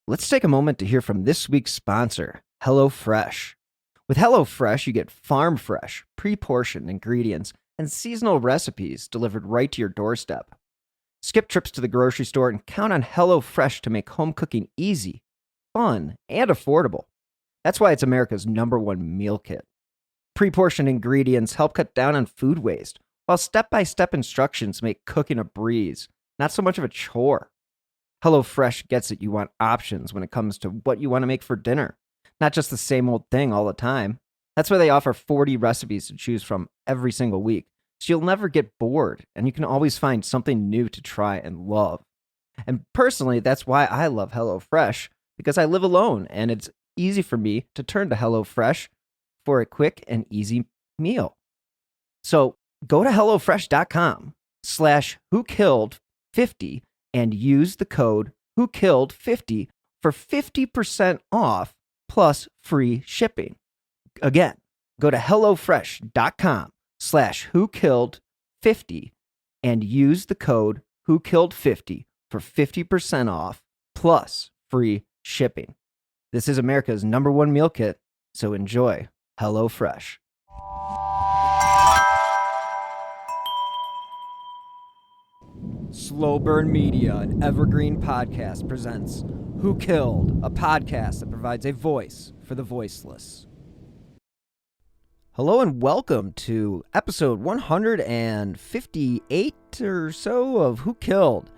Let's take a moment to hear from this week's sponsor, HelloFresh. With HelloFresh, you get farm fresh, pre-portioned ingredients and seasonal recipes delivered right to your doorstep. Skip trips to the grocery store and count on HelloFresh to make home cooking easy, fun, and affordable. That's why it's America's #1 meal kit. Pre-portioned ingredients help cut down on food waste, while step-by-step instructions make cooking a breeze, not so much of a chore. HelloFresh gets it. You want options when it comes to what you want to make for dinner, not just the same old thing all the time. That's why they offer 40 recipes to choose from every single week, so you'll never get bored, and you can always find something new to try and love. And personally, that's why I love HelloFresh, because I live alone, and it's easy for me to turn to HelloFresh for a quick and easy meal. So go to HelloFresh.com/whokilled50 and use the code WHOKILLED50 for 50% off plus free shipping. Again, go to HelloFresh.com/whokilled50 and use the code WHOKILLED50 for 50% off plus free shipping. This is America's #1 meal kit, so enjoy HelloFresh. Slow Burn Media, an evergreen podcast, presents Who Killed, a podcast that provides a voice for the voiceless. Hello and welcome to episode 158 or so of Who Killed.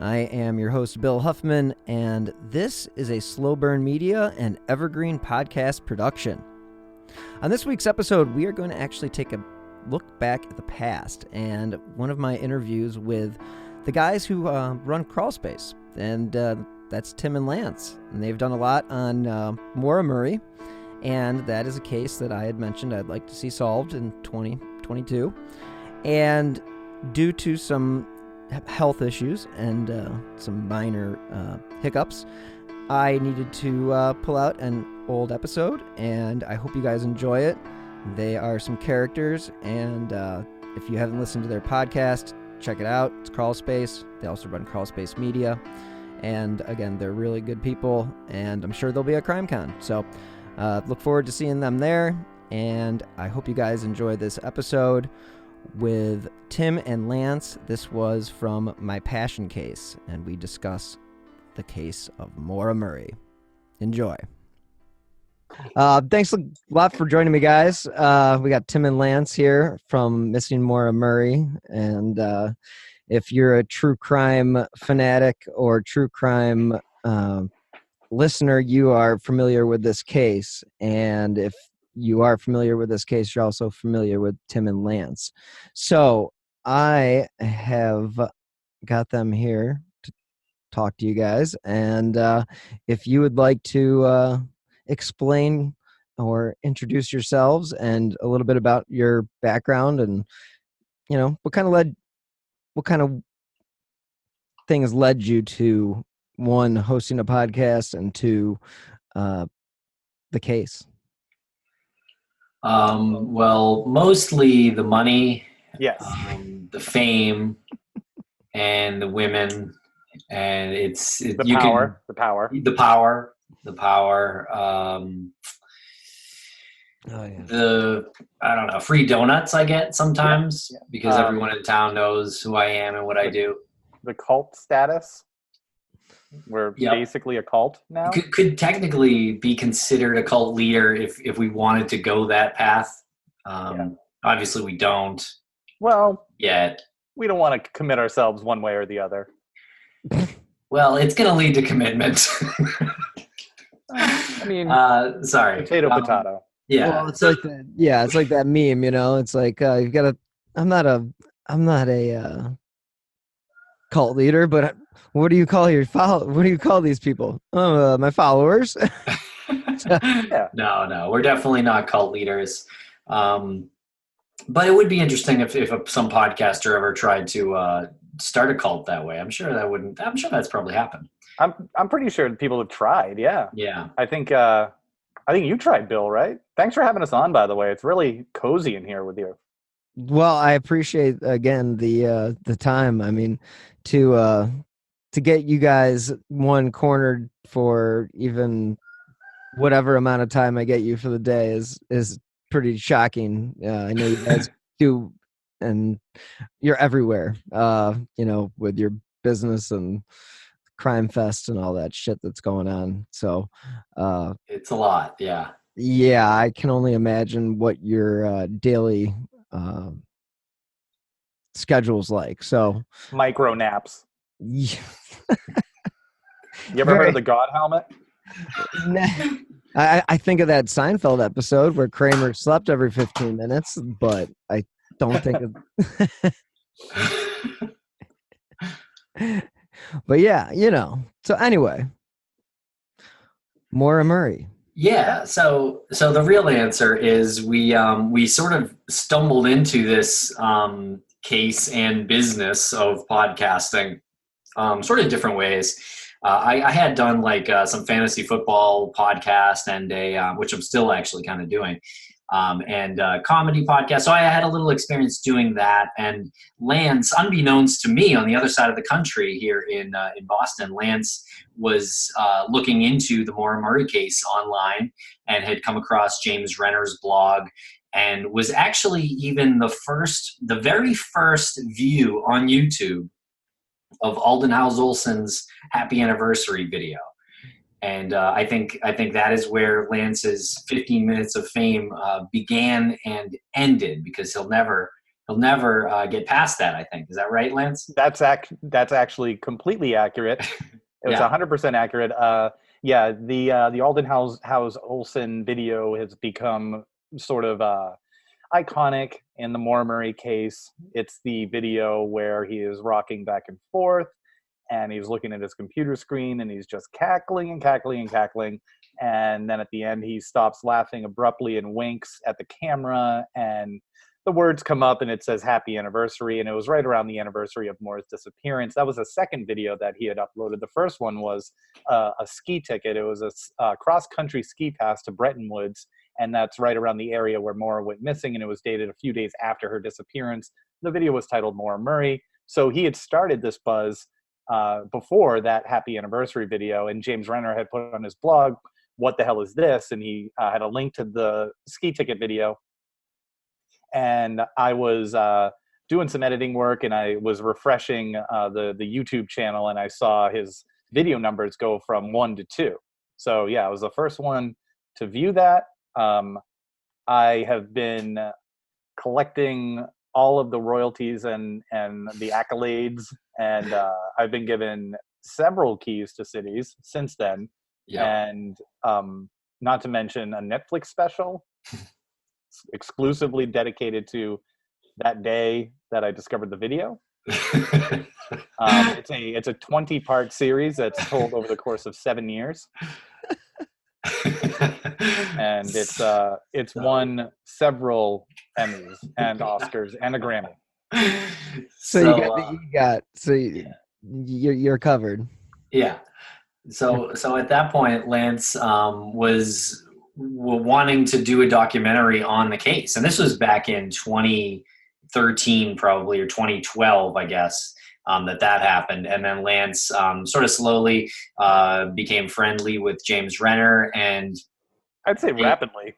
I am your host, Bill Huffman, and this is a Slow Burn Media and evergreen podcast production. On this week's episode, we are going to actually take a look back at the past and one of my interviews with the guys who run Crawlspace, and that's Tim and Lance, and they've done a lot on Maura Murray, and that is a case that I had mentioned I'd like to see solved in 2022, and due to some health issues and some minor hiccups, I needed to pull out an old episode, and I hope you guys enjoy it. They are some characters, and if you haven't listened to their podcast, check it out. It's Crawlspace. They also run Crawlspace Media, and again, they're really good people, and I'm sure they'll be at CrimeCon. So look forward to seeing them there, and I hope you guys enjoy this episode with Tim and Lance. This was from My Passion Case, and we discuss the case of Maura Murray. Enjoy. Thanks a lot for joining me, guys. We got Tim and Lance here from Missing Maura Murray, and if you're a true crime fanatic or true crime listener, you are familiar with this case, and if you are familiar with this case, you're also familiar with Tim and Lance. So I have got them here to talk to you guys, and if you would like to explain or introduce yourselves and a little bit about your background, and what kind of things led you to, one, hosting a podcast, and two, the case. Well, mostly the money, yes, the fame, and the women, and the power. I don't know, free donuts I get sometimes because everyone in town knows who I am and what I do. The cult status. We're basically a cult now. Could technically be considered a cult leader if we wanted to go that path. Obviously we don't. Well, yet. We don't want to commit ourselves one way or the other. Well, it's going to lead to commitment. I mean, sorry. Potato. Yeah. Well, it's like that. Yeah, it's like that meme. It's like you've got to. I'm not a cult leader, but what do you call What do you call these people? My followers. No, we're definitely not cult leaders. But it would be interesting if some podcaster ever tried to start a cult that way. I'm sure that's probably happened. I'm pretty sure people have tried. Yeah. Yeah. I think you tried, Bill, right? Thanks for having us on, by the way. It's really cozy in here with you. Well, I appreciate again the time. I mean, to to get you guys one cornered for even whatever amount of time I get you for the day is pretty shocking. I know you guys do, and you're everywhere. With your business and crime fest and all that shit that's going on. So, it's a lot. Yeah. yeah, I can only imagine what your daily schedule's like. So, Micro naps. yeah. You ever heard of the God helmet? I think of that Seinfeld episode where Kramer slept every 15 minutes, but I don't think of. But yeah, So anyway, Maura Murray. Yeah. So the real answer is we sort of stumbled into this case and business of podcasting, sort of different ways. I had done like some fantasy football podcast and which I'm still actually kind of doing, and comedy podcast. So I had a little experience doing that. And Lance, unbeknownst to me, on the other side of the country here in Boston, Lance was looking into the Maura Murray case online and had come across James Renner's blog, and was actually even the very first view on YouTube of Alden House Olson's happy anniversary video. And I think that is where Lance's 15 minutes of fame began and ended, because he'll never get past that. I think, is that right, Lance? That's actually completely accurate. It was 100% accurate. Yeah, the Alden House Olson video has become sort of iconic in the Maura Murray case. It's the video where he is rocking back and forth, and he's looking at his computer screen, and he's just cackling and cackling and cackling. And then at the end, he stops laughing abruptly and winks at the camera, and the words come up, and it says happy anniversary. And it was right around the anniversary of Maura's disappearance. That was the second video that he had uploaded. The first one was a ski ticket. It was a cross-country ski pass to Bretton Woods, and that's right around the area where Maura went missing, and it was dated a few days after her disappearance. The video was titled Maura Murray. So he had started this buzz before that happy anniversary video, and James Renner had put on his blog, what the hell is this? And he had a link to the ski ticket video. And I was doing some editing work, and I was refreshing the YouTube channel, and I saw his video numbers go from 1 to 2. So yeah, I was the first one to view that. I have been collecting all of the royalties and the accolades, and I've been given several keys to cities since then. Yeah. And not to mention a Netflix special exclusively dedicated to that day that I discovered the video. It's a 20-part series that's told over the course of 7 years. And it's won several Emmys and Oscars and a Grammy. You're covered. Yeah. So at that point, Lance was wanting to do a documentary on the case, and this was back in 2013 probably, or 2012, I guess. That happened, and then Lance sort of slowly became friendly with James Renner, and I'd say rapidly.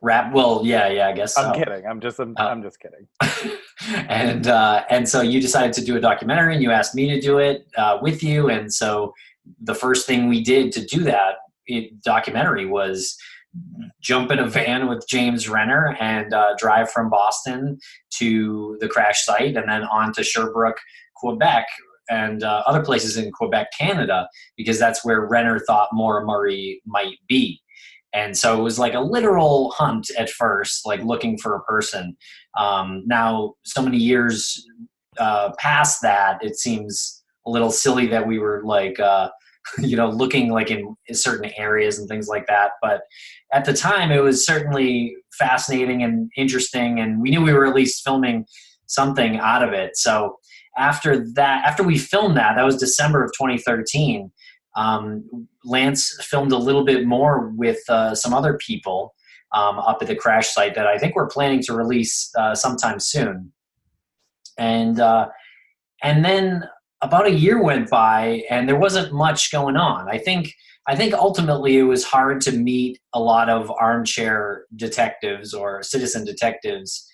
Well, yeah, I guess so. I'm kidding. I'm just kidding. And so you decided to do a documentary, and you asked me to do it with you. And so the first thing we did to do that documentary was jump in a van with James Renner and drive from Boston to the crash site, and then on to Sherbrooke, Quebec, and other places in Quebec, Canada, because that's where Renner thought Maura Murray might be. And so it was like a literal hunt at first, like looking for a person. Now, so many years past that, it seems a little silly that we were like, looking like in certain areas and things like that. But at the time, it was certainly fascinating and interesting, and we knew we were at least filming something out of it. So after we filmed that was December of 2013. Lance filmed a little bit more with some other people up at the crash site that I think we're planning to release sometime soon. And then about a year went by and there wasn't much going on. I think ultimately it was hard to meet a lot of armchair detectives or citizen detectives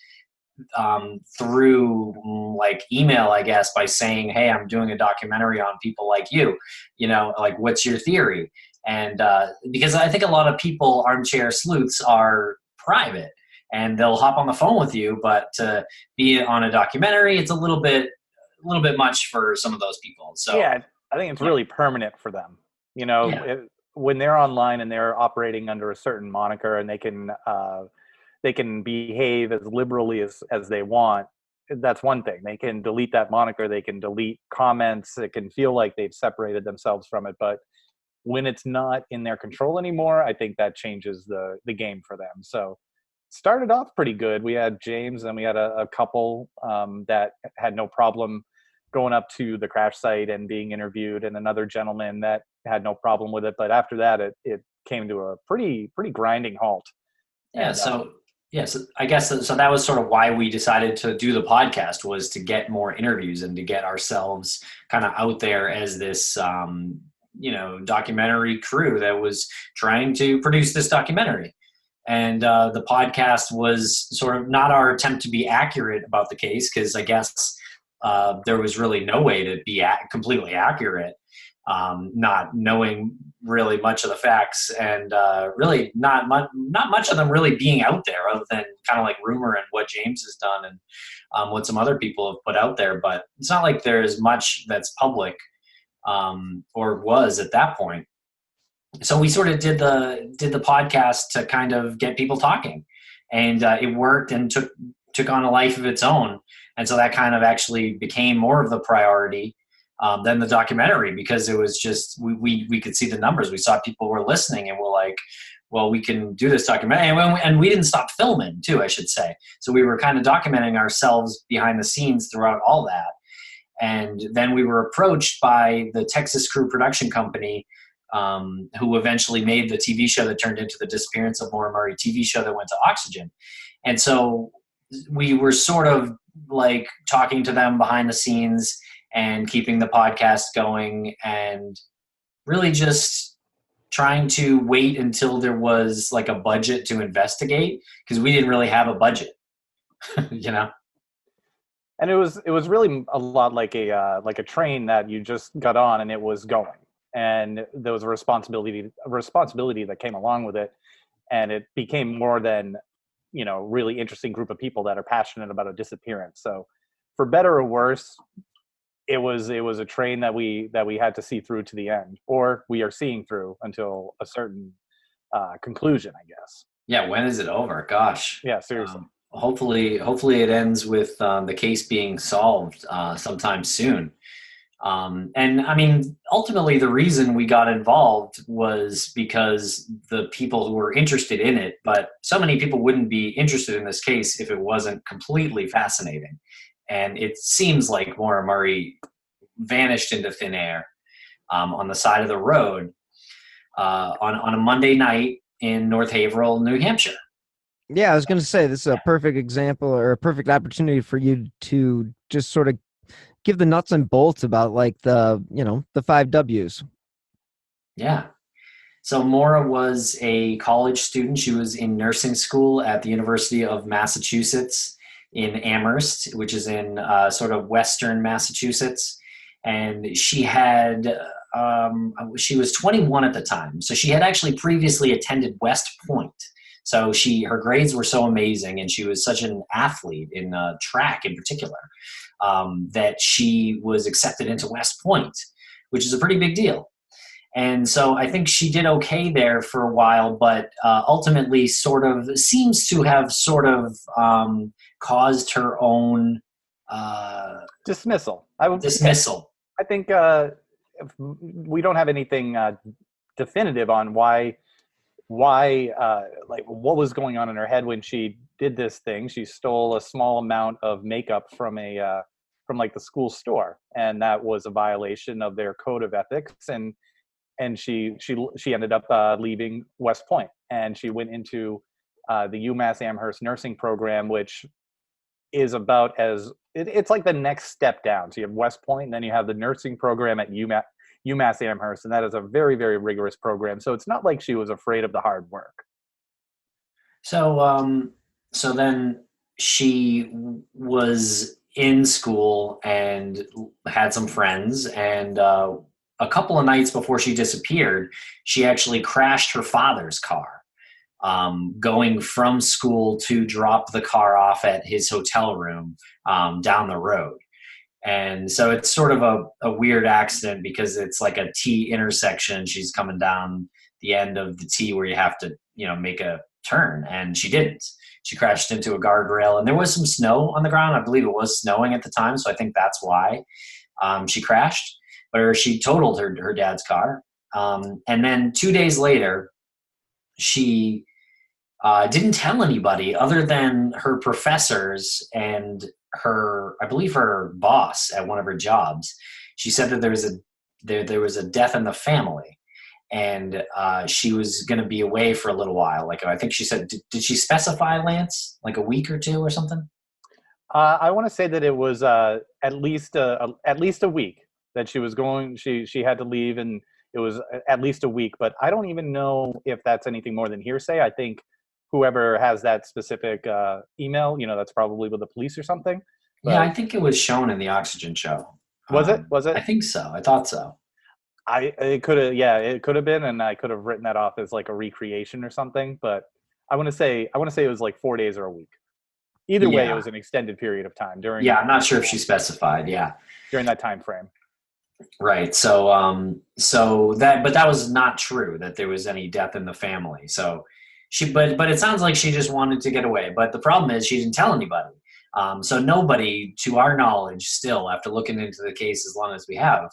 through like email, I guess, by saying, "Hey, I'm doing a documentary on people like you. Like, what's your theory?" And because I think a lot of people, armchair sleuths, are private and they'll hop on the phone with you, but to be on a documentary, it's a little bit much for some of those people. So Yeah, I think it's really permanent for them. yeah, When they're online and they're operating under a certain moniker, and they can behave as liberally as they want. That's one thing. They can delete that moniker. They can delete comments. It can feel like they've separated themselves from it. But when it's not in their control anymore, I think that changes the game for them. So started off pretty good. We had James, and we had a couple that had no problem going up to the crash site and being interviewed, and another gentleman that had no problem with it. But after that, it came to a pretty grinding halt. yeah. And So yeah, so I guess so that was sort of why we decided to do the podcast, was to get more interviews and to get ourselves kind of out there as this documentary crew that was trying to produce this documentary. And the podcast was sort of not our attempt to be accurate about the case, because I guess there was really no way to be completely accurate, not knowing really much of the facts, and really not much of them really being out there, other than kind of like rumor and what James has done and what some other people have put out there. But it's not like there's much that's public, or was at that point. So we sort of did the podcast to kind of get people talking, and it worked and took on a life of its own. And so that kind of actually became more of the priority than the documentary, because it was just we could see the numbers. We saw people were listening, and we're like, well, we can do this documentary. And we didn't stop filming too, I should say. So we were kind of documenting ourselves behind the scenes throughout all that. And then we were approached by the Texas Crew production company, who eventually made the TV show that turned into the Disappearance of Maura Murray TV show that went to Oxygen. And so we were sort of like talking to them behind the scenes and keeping the podcast going, and really just trying to wait until there was like a budget to investigate, because we didn't really have a budget. And it was really a lot like a train that you just got on and it was going, and there was a responsibility that came along with it, and it became more than really interesting group of people that are passionate about a disappearance. So for better or worse, it was a train that we had to see through to the end, or we are seeing through until a certain conclusion, I guess. Yeah, when is it over? Gosh. Yeah, seriously. Hopefully it ends with the case being solved sometime soon. And I mean, ultimately, the reason we got involved was because the people who were interested in it, but so many people wouldn't be interested in this case if it wasn't completely fascinating. And it seems like Maura Murray vanished into thin air on the side of the road on a Monday night in North Haverhill, New Hampshire. Yeah, I was going to say this is a perfect example, or a perfect opportunity for you to just sort of give the nuts and bolts about like the 5 W's. Yeah. So Maura was a college student. She was in nursing school at the University of Massachusetts in Amherst, which is in sort of western Massachusetts. And she was 21 at the time. So she had actually previously attended West Point. So her grades were so amazing, and she was such an athlete in track in particular, that she was accepted into West Point, which is a pretty big deal. And so I think she did okay there for a while, but ultimately sort of seems to have sort of caused her own dismissal. Dismissal. I think we don't have anything definitive on why like what was going on in her head when she did this thing. She stole a small amount of makeup from like the school store, and that was a violation of their code of ethics, and she ended up leaving West Point, and she went into the UMass Amherst nursing program, which is about as it's like the next step down. So you have West Point, and then you have the nursing program at UMass Amherst, and that is a very, very rigorous program. So it's not like she was afraid of the hard work. So then she was in school and had some friends, and a couple of nights before she disappeared, she actually crashed her father's car, going from school to drop the car off at his hotel room down the road. And so it's sort of a weird accident because it's like a T intersection. She's coming down the end of the T where you have to, make a turn, and she didn't. She crashed into a guardrail, and there was some snow on the ground. I believe it was snowing at the time, so I think that's why she crashed. Or she totaled her dad's car. And then 2 days later, she didn't tell anybody other than her professors and I believe her boss at one of her jobs. She said that there was a death in the family, and she was going to be away for a little while. Like, I think she said, did she specify, Lance, like a week or two or something? I want to say that it was at least a week that she was going. She had to leave, and it was at least a week. But I don't even know if that's anything more than hearsay. I think whoever has that specific email, that's probably with the police or something. But yeah, I think it was shown in the Oxygen show. Was it? I think so. I thought so. It could have been, and I could have written that off as like a recreation or something. But I want to say it was like 4 days or a week. Either way, it was an extended period of time during. Yeah, I'm not sure if she specified. Yeah, during that time frame. Right. So, but that was not true that there was any death in the family. So but it sounds like she just wanted to get away. But the problem is she didn't tell anybody. So nobody, to our knowledge, still, after looking into the case as long as we have,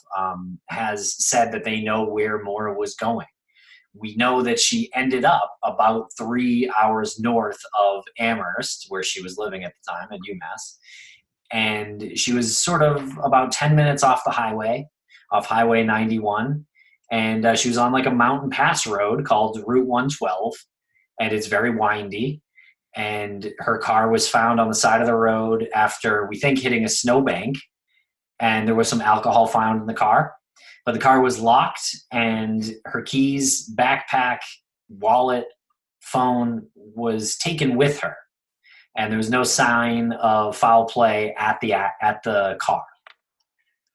has said that they know where Maura was going. We know that she ended up about 3 hours north of Amherst, where she was living at the time at UMass. And she was sort of about 10 minutes off Highway 91. And she was on like a mountain pass road called Route 112. And it's very windy. And her car was found on the side of the road after, we think, hitting a snowbank. And there was some alcohol found in the car. But the car was locked, and her keys, backpack, wallet, phone was taken with her. And there was no sign of foul play at the car.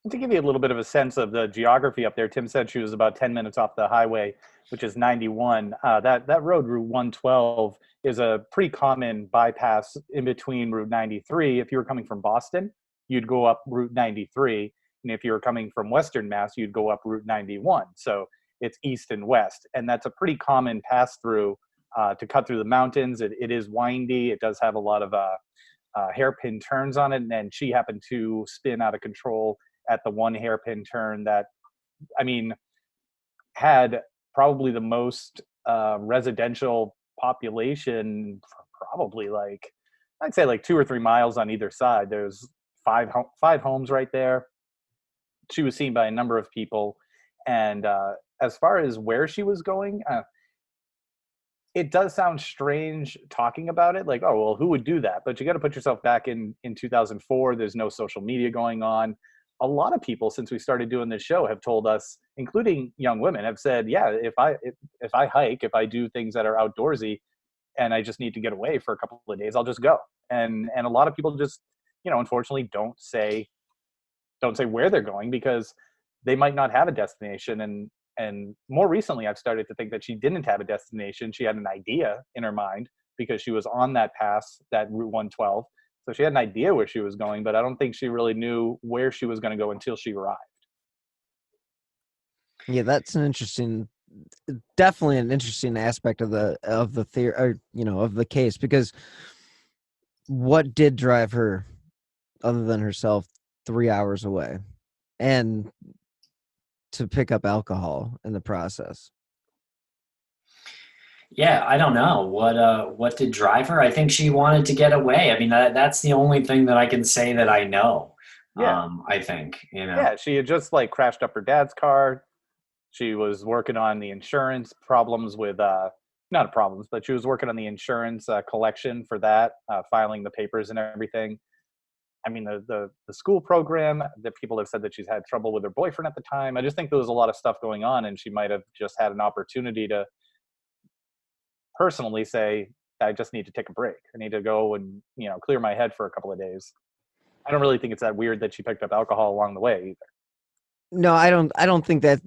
To give you a little bit of a sense of the geography up there, Tim said she was about 10 minutes off the highway, which is 91. That road, Route 112, is a pretty common bypass in between Route 93. If you were coming from Boston, you'd go up Route 93. And if you were coming from Western Mass, you'd go up Route 91. So it's east and west. And that's a pretty common pass through to cut through the mountains. It is windy. It does have a lot of hairpin turns on it. And she happened to spin out of control at the one hairpin turn that, had probably the most residential population, probably I'd say 2 or 3 miles on either side. There's five homes right there. She was seen by a number of people. And as far as where she was going, it does sound strange talking about it. Like, oh, well, who would do that? But you got to put yourself back in 2004. There's no social media going on. A lot of people, since we started doing this show, have told us, including young women, have said, yeah, if I hike, if I do things that are outdoorsy and I just need to get away for a couple of days, I'll just go. And a lot of people just, unfortunately don't say where they're going because they might not have a destination. And more recently, I've started to think that she didn't have a destination. She had an idea in her mind because she was on that pass, that Route 112. So she had an idea where she was going, but I don't think she really knew where she was going to go until she arrived. Yeah, that's definitely an interesting aspect of the theory, or, of the case, because what did drive her, other than herself, 3 hours away, and to pick up alcohol in the process? Yeah, I don't know what did drive her. I think she wanted to get away. I mean, that's the only thing that I can say that I know. Yeah. I think, Yeah, she had just crashed up her dad's car. She was working on the insurance problems with not problems, but she was working on the insurance collection for that, filing the papers and everything. I mean, the school program, that people have said that she's had trouble with her boyfriend at the time. I just think there was a lot of stuff going on, and she might have just had an opportunity to personally say, I just need to take a break. I need to go and, clear my head for a couple of days. I don't really think it's that weird that she picked up alcohol along the way either. No, I don't think that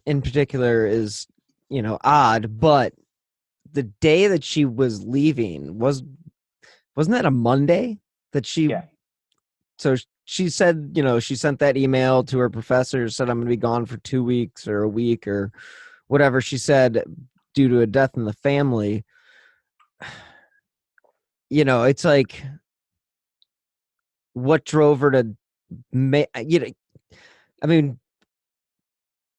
in particular is, odd, but the day that she was leaving wasn't that a Monday that she, Yeah. So she said, she sent that email to her professor, said, I'm going to be gone for 2 weeks or a week or whatever she said due to a death in the family. It's like, what drove her to make, I mean,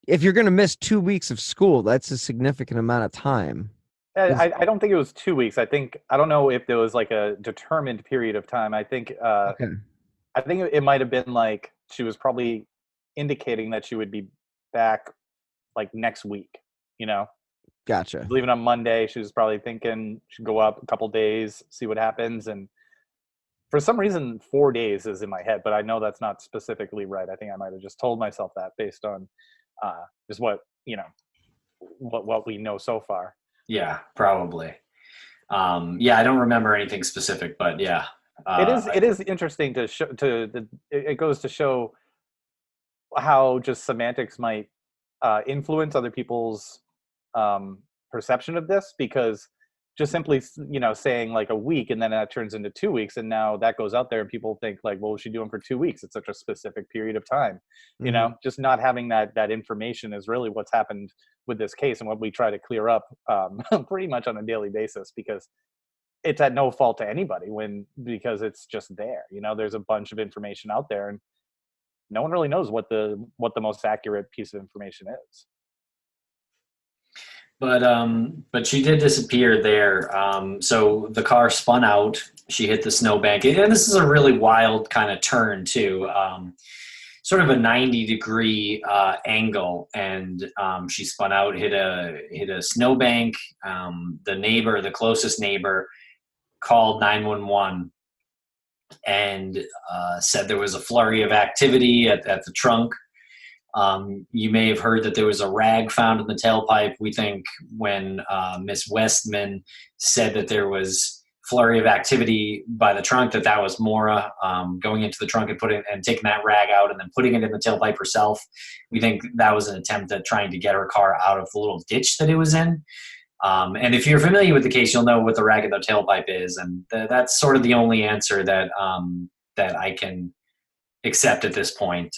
if you're going to miss 2 weeks of school, that's a significant amount of time. I don't think it was 2 weeks. I don't know if there was like a determined period of time. I think Okay. I think it might have been like she was probably indicating that she would be back like next week, Gotcha. leaving on Monday. She was probably thinking she'd go up a couple days, see what happens. And for some reason, 4 days is in my head, but I know that's not specifically right. I think I might have just told myself that based on just what we know so far. Yeah, probably. I don't remember anything specific, but yeah. It is interesting to show it goes to show how just semantics might influence other people's perception of this, because just simply saying like a week and then that turns into 2 weeks, and now that goes out there and people think like, well, what's she doing for 2 weeks? It's such a specific period of time. Just not having that information is really what's happened with this case, and what we try to clear up pretty much on a daily basis, because it's at no fault to anybody because it's just there. There's a bunch of information out there, and no one really knows what the most accurate piece of information is. But she did disappear there. So the car spun out. She hit the snowbank, and this is a really wild kind of turn too. Sort of a 90-degree angle, and she spun out, hit a snowbank. The closest neighbor, called 911 and said there was a flurry of activity at the trunk. You may have heard that there was a rag found in the tailpipe. We think when Miss Westman said that there was flurry of activity by the trunk, that was Maura going into the trunk and taking that rag out and then putting it in the tailpipe herself. We think that was an attempt at trying to get her car out of the little ditch that it was in. And if you're familiar with the case, you'll know what the rag in the tailpipe is, and that's sort of the only answer that I can accept at this point.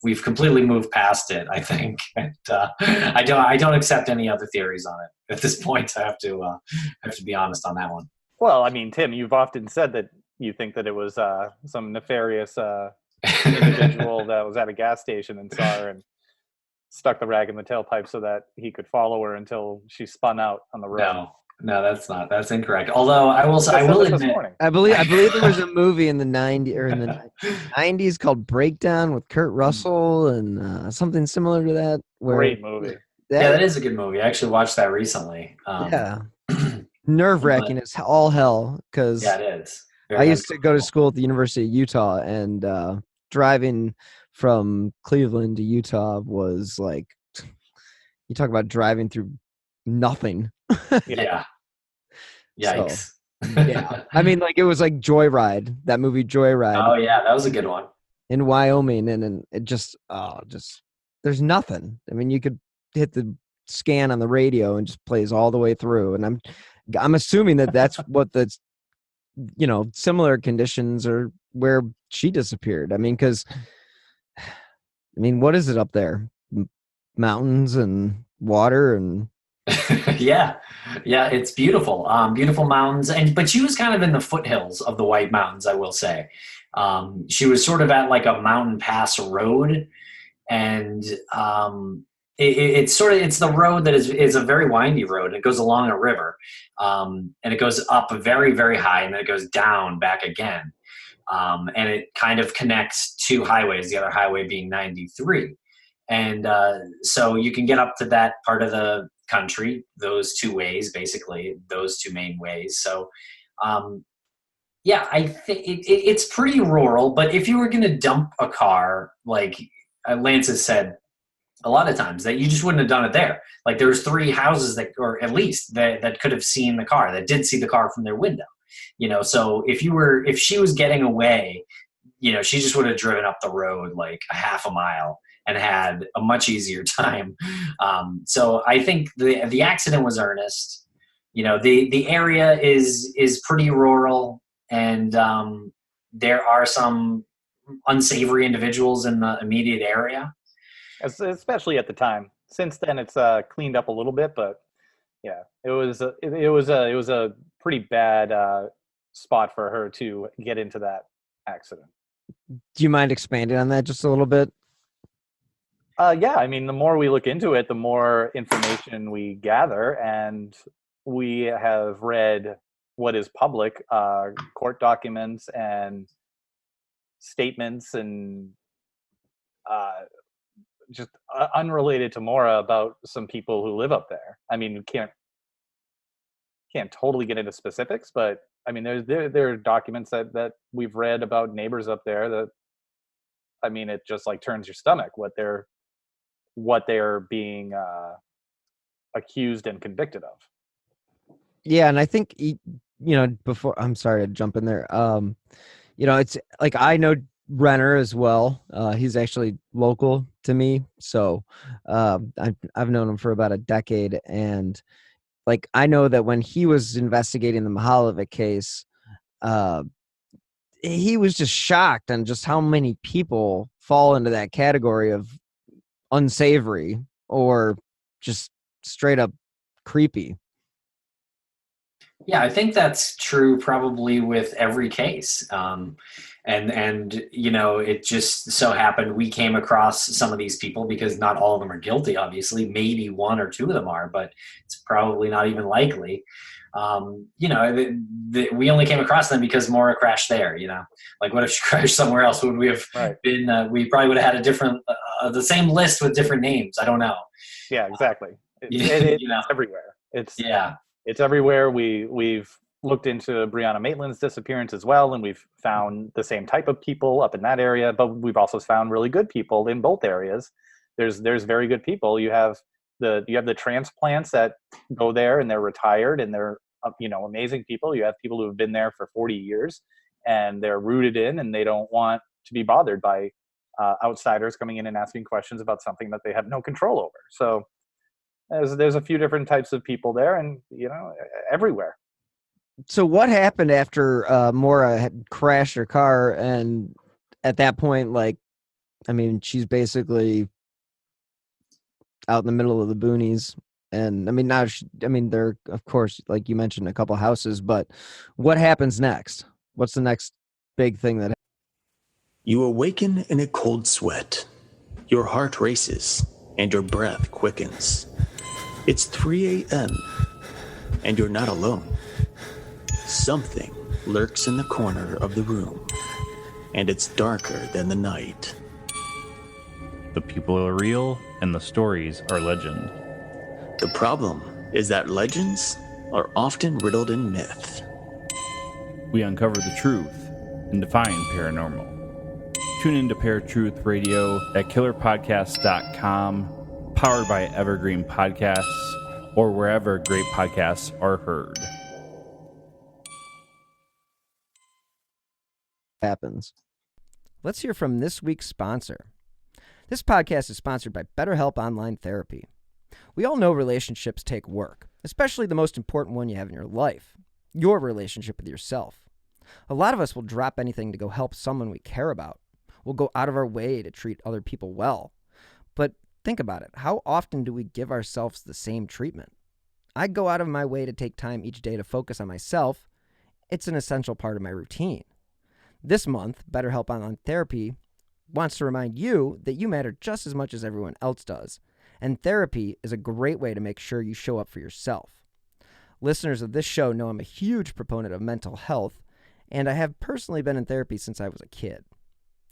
We've completely moved past it, I think, and I don't accept any other theories on it at this point. I have to be honest on that one. Well, I mean, Tim, you've often said that you think that it was some nefarious individual that was at a gas station and saw her and stuck the rag in the tailpipe so that he could follow her until she spun out on the road. No, that's incorrect. Although I will admit, I believe there was a movie in the 90s called Breakdown with Kurt Russell and something similar to that. Great movie. That is a good movie. I actually watched that recently. Nerve-wracking as all hell, because it is. I used to go to school at the University of Utah, and driving from Cleveland to Utah was like, you talk about driving through nothing. Yeah. Yikes. So, yeah. I mean, like, it was like Joyride, that movie Joyride. Oh yeah, that was a good one. In Wyoming, and it just there's nothing. I mean, you could hit the scan on the radio and just plays all the way through, and I'm assuming that's what the similar conditions are where she disappeared. I mean, what is it up there? Mountains and water and yeah, it's beautiful. Beautiful mountains, but she was kind of in the foothills of the White Mountains, I will say. She was sort of at like a mountain pass road, and it's the road that is a very windy road. It goes along a river, and it goes up very, very high, and then it goes down back again. And it kind of connects two highways, the other highway being 93. And so you can get up to that part of the country those two ways, basically, those two main ways. So, Yeah, I think it's pretty rural, but if you were going to dump a car, like Lance has said a lot of times, that you just wouldn't have done it there. Like there was 3 houses that, or at least that could have seen the car, that did see the car from their window. So if she was getting away, she just would have driven up the road like a half a mile and had a much easier time. So I think the accident was earnest. The area is pretty rural, and there are some unsavory individuals in the immediate area, especially at the time. Since then, it's cleaned up a little bit, but yeah, it was a pretty bad spot for her to get into that accident. Do you mind expanding on that just a little bit? Yeah, I mean, the more we look into it, the more information we gather, and we have read what is public, court documents and statements, and just unrelated to Maura, about some people who live up there. I mean, we can't totally get into specifics, but I mean, there are documents that we've read about neighbors up there that, I mean, it just like turns your stomach what they're being accused and convicted of. Yeah, and I think before, I'm sorry to jump in there. It's like, I know Renner as well. He's actually local to me, so I've known him for about a decade, and like I know that when he was investigating the Mihalovic case, he was just shocked on just how many people fall into that category of unsavory or just straight up creepy. Yeah, I think that's true probably with every case. And it just so happened we came across some of these people, because not all of them are guilty, obviously. Maybe 1 or 2 of them are, but it's probably not even likely. We only came across them because Maura crashed there. Like, what if she crashed somewhere else? Would we have been? We probably would have had a different, the same list with different names. I don't know. Yeah, exactly. It's everywhere. It's everywhere. We've looked into Brianna Maitland's disappearance as well, and we've found the same type of people up in that area, but we've also found really good people in both areas. There's very good people. You have the transplants that go there and they're retired and they're amazing people. You have people who have been there for 40 years and they're rooted in, and they don't want to be bothered by outsiders coming in and asking questions about something that they have no control over. So there's a few different types of people there, and everywhere. So what happened after Maura had crashed her car, and at that point, she's basically out in the middle of the boonies, and there are, of course, like you mentioned, a couple houses, but what happens next? What's the next big thing that You awaken in a cold sweat. Your heart races and your breath quickens. It's 3 a.m. and you're not alone. Something lurks in the corner of the room, and it's darker than the night. The people are real, and the stories are legend. The problem is that legends are often riddled in myth. We uncover the truth and define paranormal. Tune into Paratruth Radio at killerpodcast.com, powered by Evergreen Podcasts, or wherever great podcasts are heard. happens. Let's hear from this week's sponsor. This podcast is sponsored by BetterHelp Online Therapy. We all know relationships take work, especially the most important one you have in your life, your relationship with yourself. A lot of us will drop anything to go help someone we care about. We'll go out of our way to treat other people well. But think about it. How often do we give ourselves the same treatment? I go out of my way to take time each day to focus on myself. It's an essential part of my routine. This month, BetterHelp Online Therapy wants to remind you that you matter just as much as everyone else does, and therapy is a great way to make sure you show up for yourself. Listeners of this show know I'm a huge proponent of mental health, and I have personally been in therapy since I was a kid.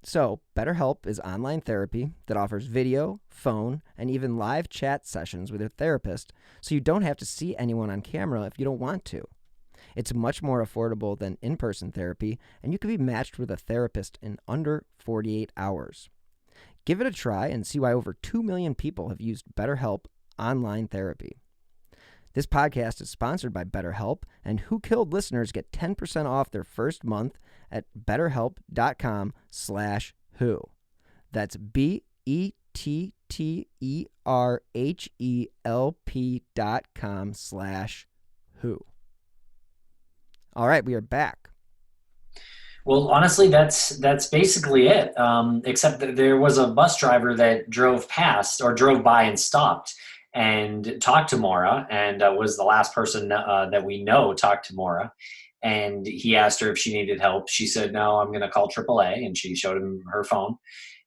So, BetterHelp is online therapy that offers video, phone, and even live chat sessions with your therapist, so you don't have to see anyone on camera if you don't want to. It's much more affordable than in-person therapy, and you can be matched with a therapist in under 48 hours. Give it a try and see why over 2 million people have used BetterHelp online therapy. This podcast is sponsored by BetterHelp, and Who Killed listeners get 10% off their first month at betterhelp.com/who. That's BetterHelp.com/who. All right, we are back. Well, honestly, that's basically it. Except that there was a bus driver that drove by and stopped and talked to Maura, and was the last person that we know talked to Maura. And he asked her if she needed help. She said, "No, I'm going to call AAA," and she showed him her phone.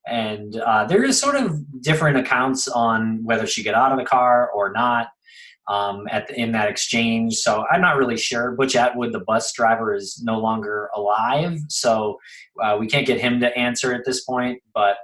And there is sort of different accounts on whether she got out of the car or not in that exchange. So I'm not really sure. Butch Atwood, the bus driver, is no longer alive, so we can't get him to answer at this point. But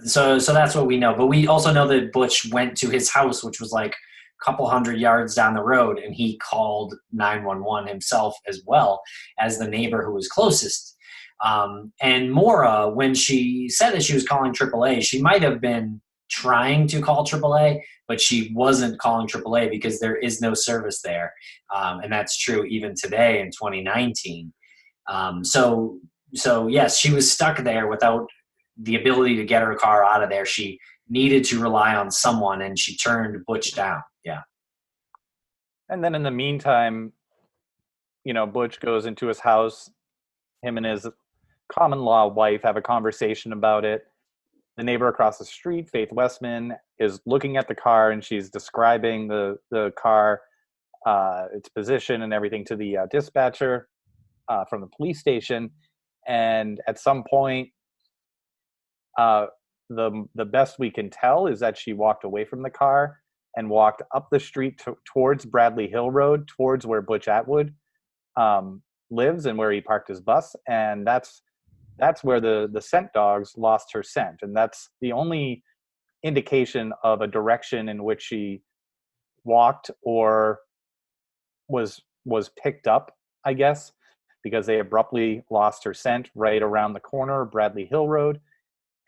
so that's what we know. But we also know that Butch went to his house, which was like a couple hundred yards down the road, and he called 911 himself as well as the neighbor who was closest. And Maura, when she said that she was calling AAA, she might have been trying to call AAA, but she wasn't calling AAA because there is no service there. And that's true even today in 2019. So yes, she was stuck there without the ability to get her car out of there. She needed to rely on someone, and she turned Butch down. Yeah. And then in the meantime, Butch goes into his house. Him and his common law wife have a conversation about it. The neighbor across the street, Faith Westman, is looking at the car, and she's describing the car, its position and everything to the dispatcher from the police station. And at some point, the best we can tell is that she walked away from the car and walked up the street towards Bradley Hill Road, towards where Butch Atwood lives and where he parked his bus. And that's where the scent dogs lost her scent. And that's the only indication of a direction in which she walked or was picked up, I guess, because they abruptly lost her scent right around the corner of Bradley Hill Road.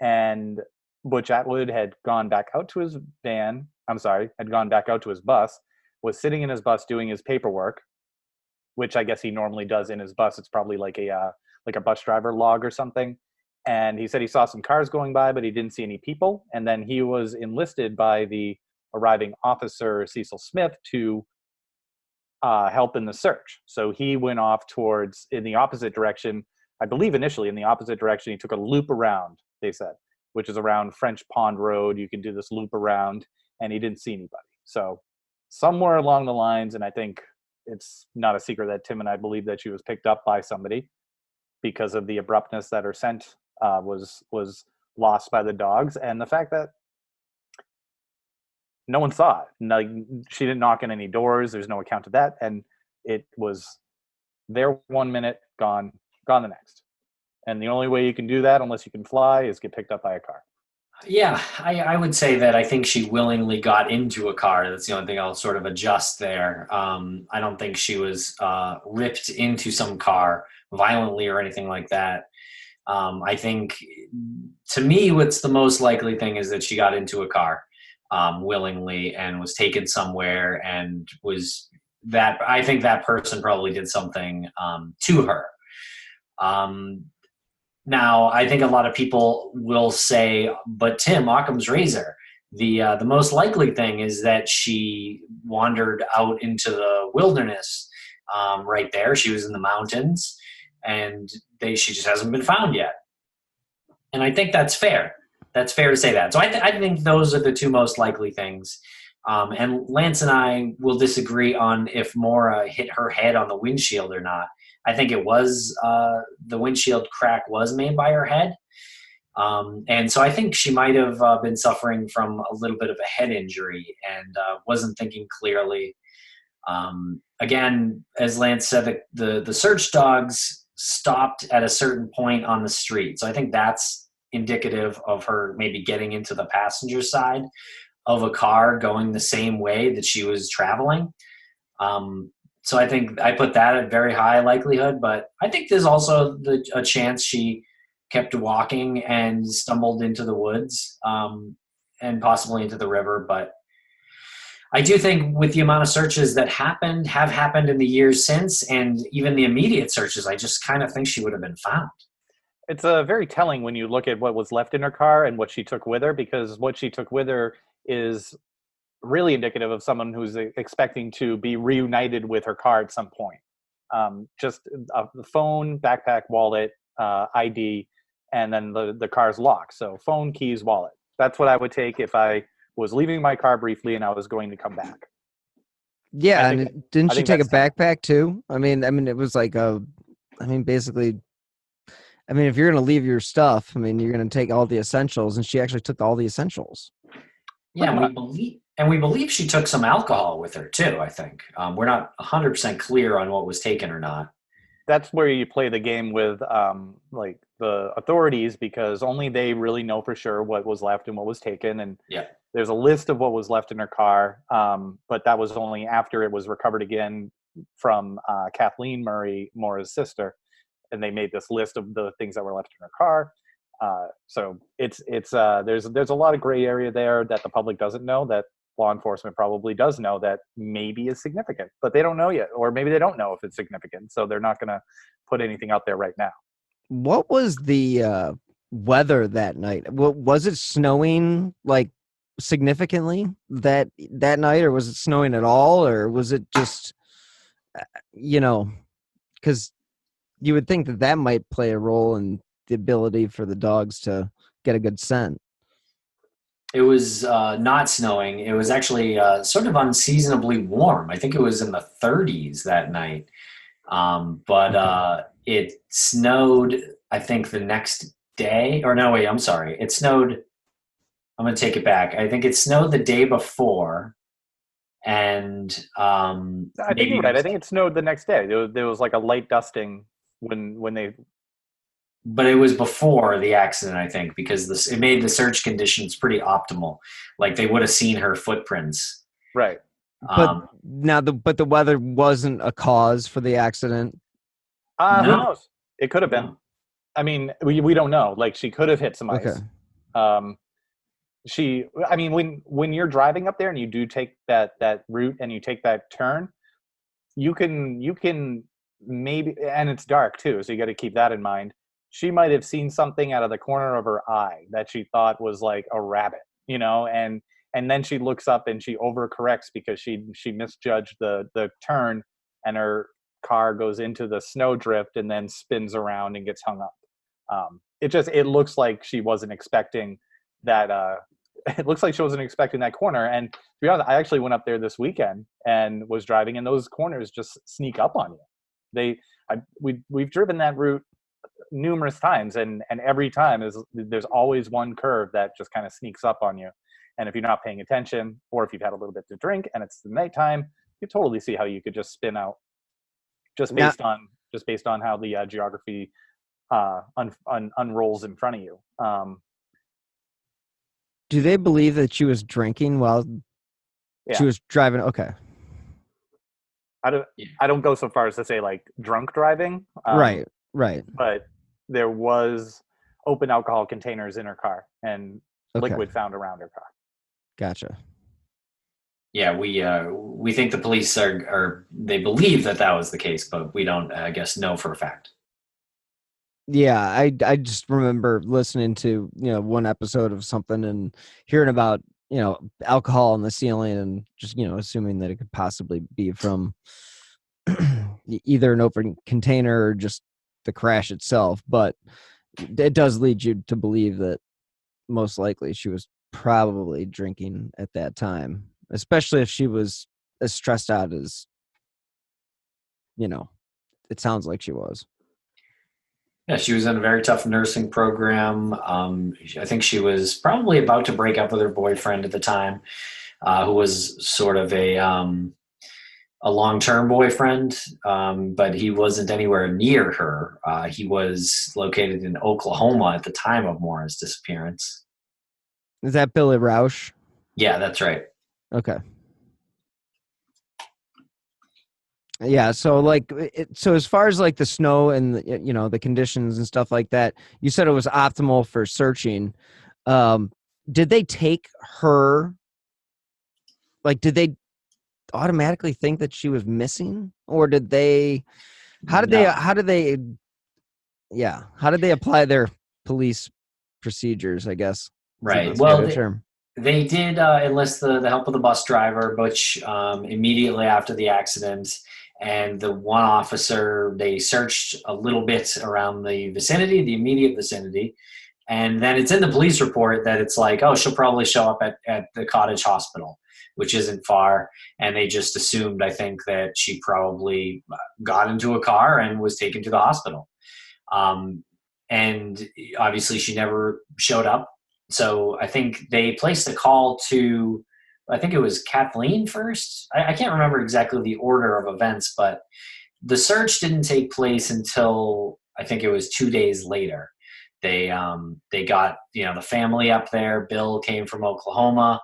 And Butch Atwood had gone back out to his bus, was sitting in his bus doing his paperwork, which I guess he normally does in his bus. It's probably like a bus driver log or something. And he said he saw some cars going by, but he didn't see any people. And then he was enlisted by the arriving officer, Cecil Smith, to help in the search. So he went off in the opposite direction. I believe initially in the opposite direction. He took a loop around, they said, which is around French Pond Road. You can do this loop around, and he didn't see anybody. So somewhere along the lines, and I think it's not a secret that Tim and I believe that she was picked up by somebody because of the abruptness that her scent was lost by the dogs, and the fact that no one saw it. No, she didn't knock on any doors. There's no account of that, and it was there 1 minute, gone the next. And the only way you can do that, unless you can fly, is get picked up by a car. Yeah, I would say that I think she willingly got into a car. That's the only thing I'll sort of adjust there. I don't think she was ripped into some car violently or anything like that. I think, to me, what's the most likely thing is that she got into a car willingly and was taken somewhere, and I think that person probably did something to her. Now, I think a lot of people will say, but Tim, Occam's razor, the most likely thing is that she wandered out into the wilderness right there. She was in the mountains, and she just hasn't been found yet. And I think that's fair. That's fair to say that. So I think those are the two most likely things. And Lance and I will disagree on if Maura hit her head on the windshield or not. I think it was the windshield crack was made by her head. And so I think she might have been suffering from a little bit of a head injury and wasn't thinking clearly. Again, as Lance said, the search dogs stopped at a certain point on the street. So I think that's indicative of her maybe getting into the passenger side of a car going the same way that she was traveling. So I think I put that at very high likelihood, but I think there's also a chance she kept walking and stumbled into the woods, and possibly into the river. But I do think with the amount of searches that have happened in the years since, and even the immediate searches, I just kind of think she would have been found. It's very telling when you look at what was left in her car and what she took with her, because what she took with her is really indicative of someone who's expecting to be reunited with her car at some point. Just the phone, backpack, wallet, ID, and then the car's locked. So phone, keys, wallet. That's what I would take if I was leaving my car briefly and I was going to come back. Yeah, and didn't she take a backpack too? I mean, it was like basically, if you're going to leave your stuff, you're going to take all the essentials, and she actually took all the essentials. Yeah, we believe she took some alcohol with her too, I think. We're not 100% clear on what was taken or not. That's where you play the game with like the authorities, because only they really know for sure what was left and what was taken. And there's a list of what was left in her car, but that was only after it was recovered again from Kathleen Murray, Maura's sister. And they made this list of the things that were left in her car. So there's a lot of gray area there that the public doesn't know, that law enforcement probably does know, that maybe is significant, but they don't know yet, or maybe they don't know if it's significant, so they're not going to put anything out there right now. What was the weather that night? Was it snowing like significantly that night, or was it snowing at all, or was it just because you would think that might play a role in the ability for the dogs to get a good scent? It was not snowing. It was actually sort of unseasonably warm. I think it was in the 30s that night. But it snowed, I think, the next day. Or no, wait, I'm sorry. It snowed. I'm going to take it back. I think it snowed the day before. And I think you're right. I think it snowed the next day. There was like a light dusting when they... But it was before the accident, I think, because it made the search conditions pretty optimal. Like they would have seen her footprints. Right. But the weather wasn't a cause for the accident. Who knows? It could have been. No. We don't know. Like, she could have hit some ice. Okay. When you're driving up there and you do take that route and you take that turn, you can maybe, and it's dark too, so you got to keep that in mind. She might have seen something out of the corner of her eye that she thought was like a rabbit, and then she looks up and she overcorrects because she misjudged the turn, and her car goes into the snowdrift and then spins around and gets hung up. It looks like she wasn't expecting that. It looks like she wasn't expecting that corner. And to be honest, I actually went up there this weekend and was driving, and those corners just sneak up on you. We've driven that route numerous times, and every time there's always one curve that just kind of sneaks up on you. And if you're not paying attention, or if you've had a little bit to drink and it's the nighttime, you totally see how you could just spin out just based on how the geography unrolls in front of you. Do they believe that she was drinking while she was driving? Okay. I don't go so far as to say like drunk driving. Right. But there was open alcohol containers in her car and liquid found around her car. Gotcha. Yeah, we think the police they believe that was the case, but we don't, I guess, know for a fact. Yeah, I just remember listening to one episode of something and hearing about alcohol in the ceiling, and just assuming that it could possibly be from either an open container or just the crash itself. But it does lead you to believe that most likely she was probably drinking at that time, especially if she was as stressed out as it sounds like she was. Yeah, she was in a very tough nursing program. I think she was probably about to break up with her boyfriend at the time, who was sort of a long-term boyfriend, but he wasn't anywhere near her. He was located in Oklahoma at the time of Maura's disappearance. Is that Billy Rausch? Yeah, that's right. Okay. Yeah, so like, so as far as like the snow and the conditions and stuff like that, you said it was optimal for searching. Did they take her? Like, did they automatically think that she was missing, or did they? No. How did they? Yeah, how did they apply their police procedures? I guess. Right. That's Well, a term. they did enlist the help of the bus driver, which immediately after the accident, and the one officer, they searched a little bit around the vicinity, the immediate vicinity, and then it's in the police report that it's like, oh, she'll probably show up at the Cottage Hospital, which isn't far, and they just assumed, I think, that she probably got into a car and was taken to the hospital. And obviously she never showed up. So I think they placed a call to, I think it was Kathleen first. I can't remember exactly the order of events, but the search didn't take place until I think it was 2 days later. They got the family up there. Bill came from Oklahoma.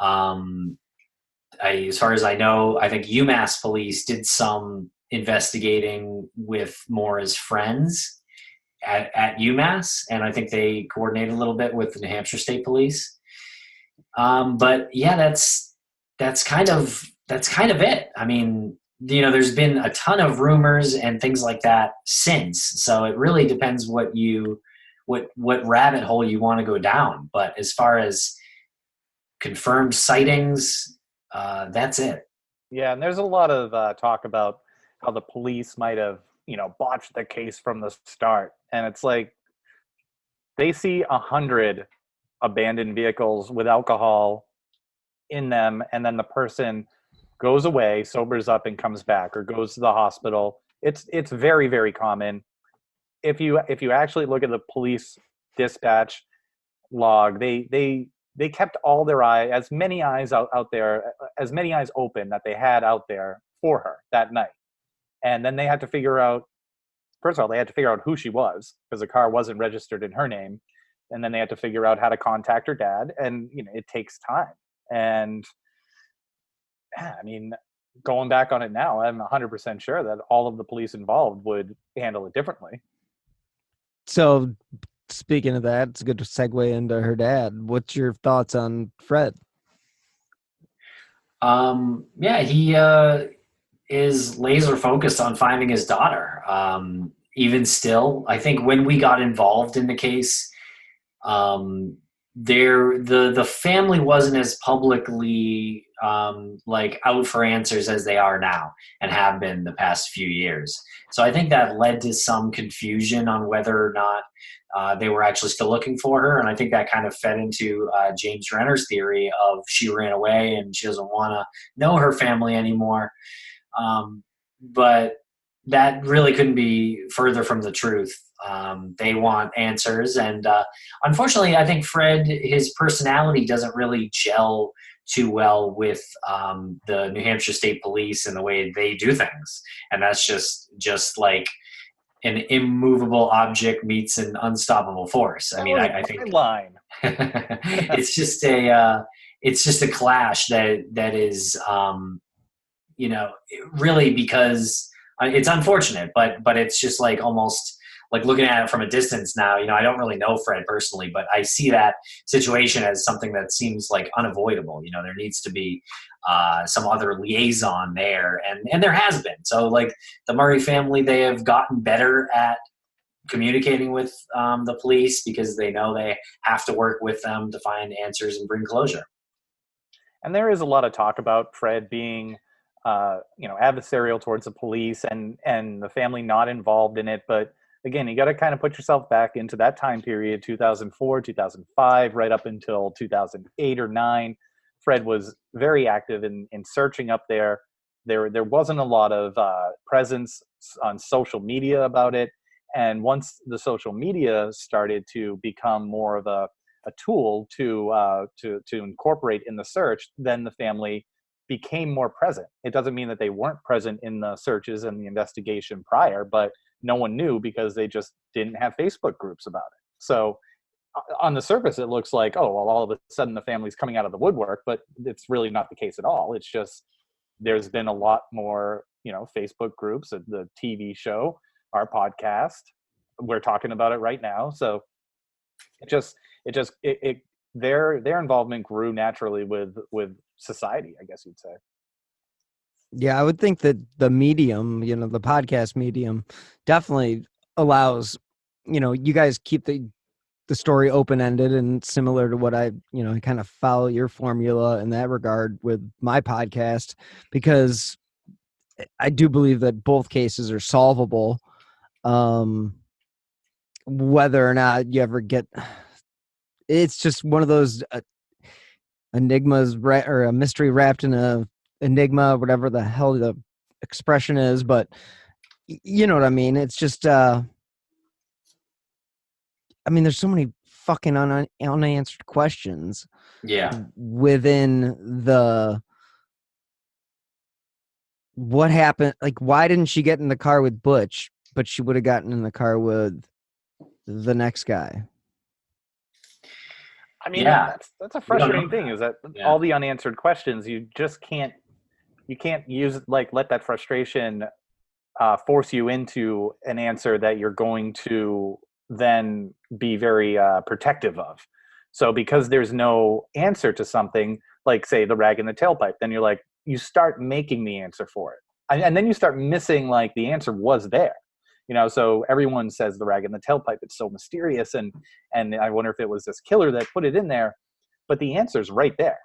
As far as I know, I think UMass police did some investigating with Maura's friends at UMass, and I think they coordinated a little bit with the New Hampshire State Police. But yeah, that's kind of it. I mean, there's been a ton of rumors and things like that since. So it really depends what rabbit hole you want to go down. But as far as confirmed sightings, that's it. Yeah, and there's a lot of talk about how the police might have, botched the case from the start. And it's like they see 100 abandoned vehicles with alcohol in them, and then the person goes away, sobers up, and comes back, or goes to the hospital. It's very, very common. If you actually look at the police dispatch log, they kept all their as many eyes out there, as many eyes open that they had out there for her that night. And then they had to figure out, first of all, they had to figure out who she was, because the car wasn't registered in her name. And then they had to figure out how to contact her dad. And, it takes time. And I mean, going back on it now, I'm 100% sure that all of the police involved would handle it differently. So speaking of that, it's a good segue into her dad. What's your thoughts on Fred? Yeah, he is laser focused on finding his daughter. Even still, I think when we got involved in the case, the family wasn't as publicly out for answers as they are now and have been the past few years. So I think that led to some confusion on whether or not they were actually still looking for her. And I think that kind of fed into James Renner's theory of she ran away and she doesn't want to know her family anymore. But that really couldn't be further from the truth. They want answers. And unfortunately, I think Fred, his personality doesn't really gel too well with the New Hampshire State Police and the way they do things. And that's just like an immovable object meets an unstoppable force. I mean, I think line. it's just a clash that is, really, because it's unfortunate, but it's just like almost like looking at it from a distance now. I don't really know Fred personally, but I see that situation as something that seems like unavoidable. There needs to be some other liaison there, and there has been. So like the Murray family, they have gotten better at communicating with the police because they know they have to work with them to find answers and bring closure. And there is a lot of talk about Fred being adversarial towards the police and the family not involved in it. But again, you got to kind of put yourself back into that time period, 2004, 2005, right up until 2008 or 9. Fred was very active in searching up there. There wasn't a lot of presence on social media about it. And once the social media started to become more of a tool to incorporate in the search, then the family became more present. It doesn't mean that they weren't present in the searches and the investigation prior, but no one knew because they just didn't have Facebook groups about it. So on the surface, it looks like, oh, well, all of a sudden the family's coming out of the woodwork, but it's really not the case at all. It's just there's been a lot more Facebook groups, the TV show, our podcast. We're talking about it right now. So their involvement grew naturally with society, I guess you'd say. Yeah, I would think that the medium, the podcast medium, definitely allows, you guys keep the story open-ended, and similar to what I kind of follow your formula in that regard with my podcast, because I do believe that both cases are solvable. Whether or not you ever get, it's just one of those enigmas or a mystery wrapped in a enigma, whatever the hell the expression is, but you know what I mean? It's just, there's so many fucking unanswered questions. Yeah. Within what happened? Like, why didn't she get in the car with Butch, but she would have gotten in the car with the next guy? That's a frustrating thing, is that all the unanswered questions, you just can't use, let that frustration force you into an answer that you're going to then be very protective of. So because there's no answer to something, like say the rag in the tailpipe, then you start making the answer for it. And then you start missing, the answer was there. So everyone says the rag in the tailpipe, it's so mysterious. And I wonder if it was this killer that put it in there, but the answer's right there.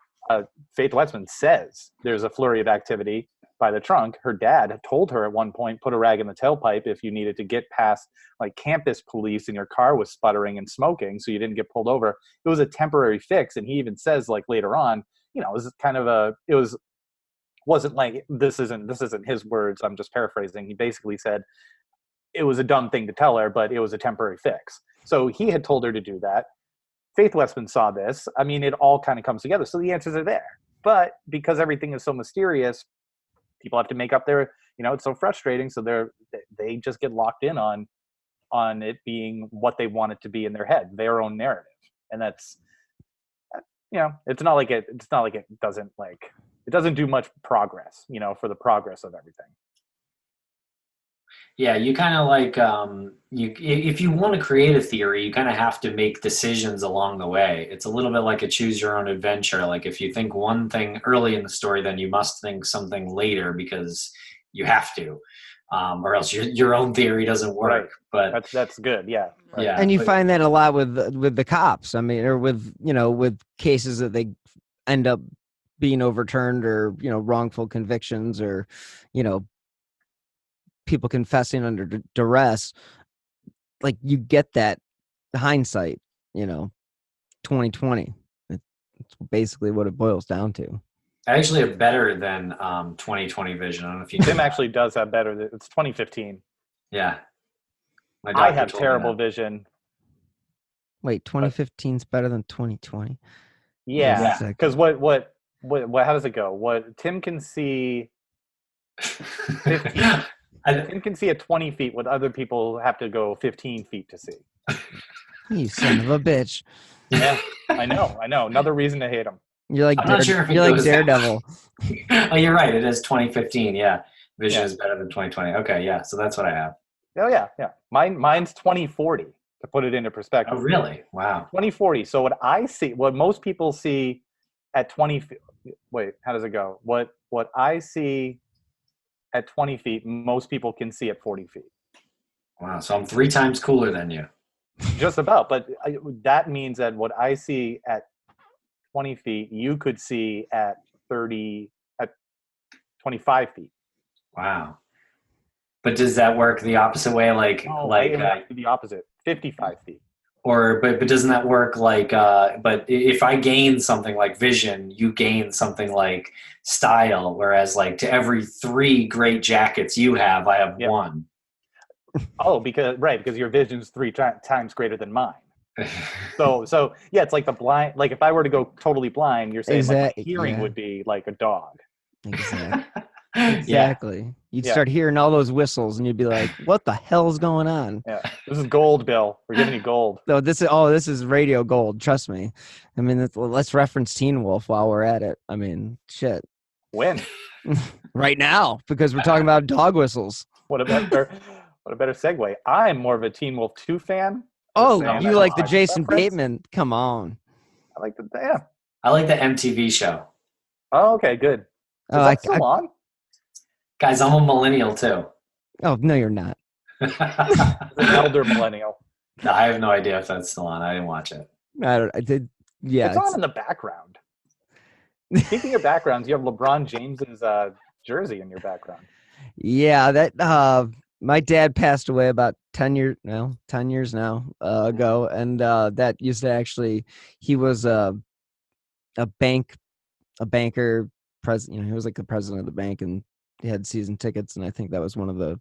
Faith Westman says there's a flurry of activity by the trunk. Her dad had told her at one point, put a rag in the tailpipe if you needed to get past campus police and your car was sputtering and smoking, so you didn't get pulled over. It was a temporary fix. And he even says later on, it was kind of wasn't this isn't his words, I'm just paraphrasing. He basically said it was a dumb thing to tell her, but it was a temporary fix. So he had told her to do that. Faith Westman saw this. It all kind of comes together. So the answers are there. But because everything is so mysterious, people have to make up their, it's so frustrating. So they just get locked in on it being what they want it to be in their head, their own narrative. And that's, it's not like it doesn't do much progress, for the progress of everything. Yeah, you kind of if you want to create a theory, you kind of have to make decisions along the way. It's a little bit like a choose your own adventure. Like if you think one thing early in the story, then you must think something later because you have to, or else your own theory doesn't work. Right. But that's good. Yeah. Right. Yeah. And you find that a lot with the cops. Or with cases that they end up being overturned, or wrongful convictions, or people confessing under duress. You get that hindsight, 2020. It's basically what it boils down to. I actually have better than 2020 vision. I don't know if you know. Tim actually does have better. It's 2015. Yeah. I have terrible vision. Wait, 2015 is better than 2020? Yeah. Because what how does it go? What Tim can see 15. Tim can see at 20 feet what other people have to go 15 feet to see. You son of a bitch. Yeah, I know. Another reason to hate him. You're like, you're like Daredevil. Oh, you're right. It is 2015. Yeah. Vision is better than 2020. Okay. Yeah. So that's what I have. Oh, yeah. Yeah. Mine's 2040, to put it into perspective. Oh, really? Wow. 2040. So what most people see at 20 feet. Wait, how does it go? What I see at 20 feet, most people can see at 40 feet. Wow. So I'm 3 times cooler than you. Just about. But that means that what I see at 20 feet, you could see at 25 feet. Wow. But does that work the opposite way? The opposite, 55 feet. But doesn't that work but if I gain something like vision, you gain something like style, whereas to every 3 great jackets you have, I have 1. Oh, because your vision's 3 times greater than mine. So yeah, it's like the blind. If I were to go totally blind, you're saying my hearing would be like a dog. Exactly. Exactly. You'd start hearing all those whistles, and you'd be like, "What the hell's going on?" Yeah, this is gold, Bill. We're giving you gold. So this is radio gold. Trust me. Let's reference Teen Wolf while we're at it. Shit. When? Right now, because we're talking about dog whistles. What a better segue. I'm more of a Teen Wolf 2 fan. Oh, Saying you that's like the my Jason preference. Bateman? Come on. I like the yeah. I like the MTV show. Oh, okay, good. Is Oh, that still on? Guys, I'm a millennial too. Oh, no, you're not. It's an elder millennial. No, I have no idea if that's still on. I didn't watch it. I did. Yeah. It's on in the background. Speaking of backgrounds, you have LeBron James's jersey in your background. Yeah, that my dad passed away about 10 years now ago, and that used to actually, he was a banker president. He was like the president of the bank, and he had season tickets, and I think that was one of the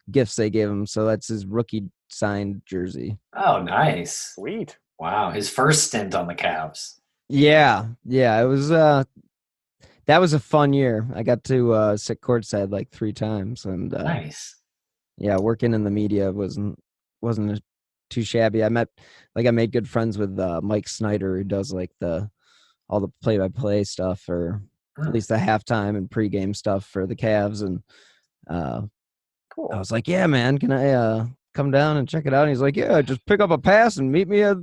gifts they gave him. So that's his rookie signed jersey. Oh, nice. Sweet. Wow, his first stint on the Cavs. Yeah, it was that was a fun year. I got to sit courtside like 3 times, and Nice. yeah, working in the media wasn't too shabby. I made good friends with Mike Snyder, who does like all the play-by-play stuff, or at least the halftime and pregame stuff for the Cavs. And Cool. I was like, yeah, man, can I come down and check it out? And he's like, yeah, just pick up a pass and meet me at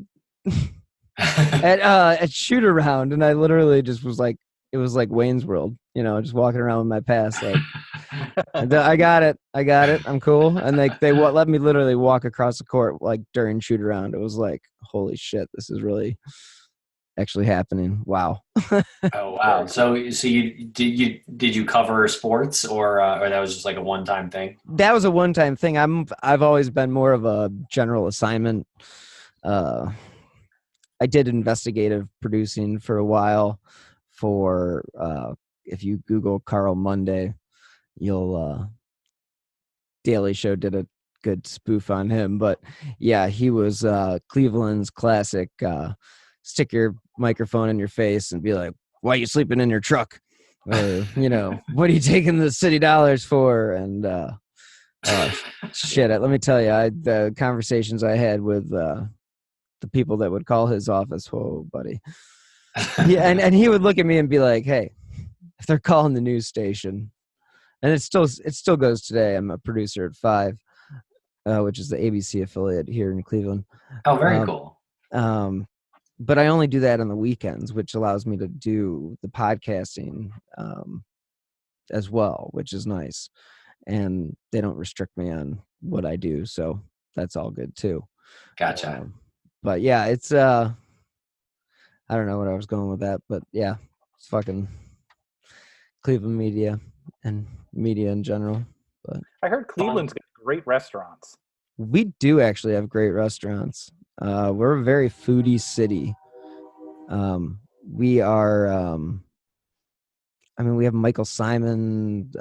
shoot around. And I literally just was like, it was like Wayne's World, just walking around with my pass, like, I got it, I'm cool. And they let me literally walk across the court like during shoot around. It was like, holy shit, this is really actually happening. Wow. Oh wow. So did you cover sports or that was just like a one-time thing? That was a one-time thing. I've always been more of a general assignment. I did investigative producing for a while for if you Google Carl Monday, you'll Daily Show did a good spoof on him. But yeah, he was Cleveland's classic stick your microphone in your face and be like, why are you sleeping in your truck? Or, what are you taking the city dollars for? And shit, let me tell you, the conversations I had with the people that would call his office, whoa, buddy. Yeah, and he would look at me and be like, hey, if they're calling the news station, and it still goes today. I'm a producer at 5, which is the ABC affiliate here in Cleveland. Oh, very cool. But I only do that on the weekends, which allows me to do the podcasting as well, which is nice. And they don't restrict me on what I do, so that's all good too. Gotcha. But yeah, it's I don't know what I was going with that, but yeah, it's fucking Cleveland media and media in general. But I heard Cleveland's got great restaurants. We do actually have great restaurants. We're a very foodie city. We are, we have Michael Simon,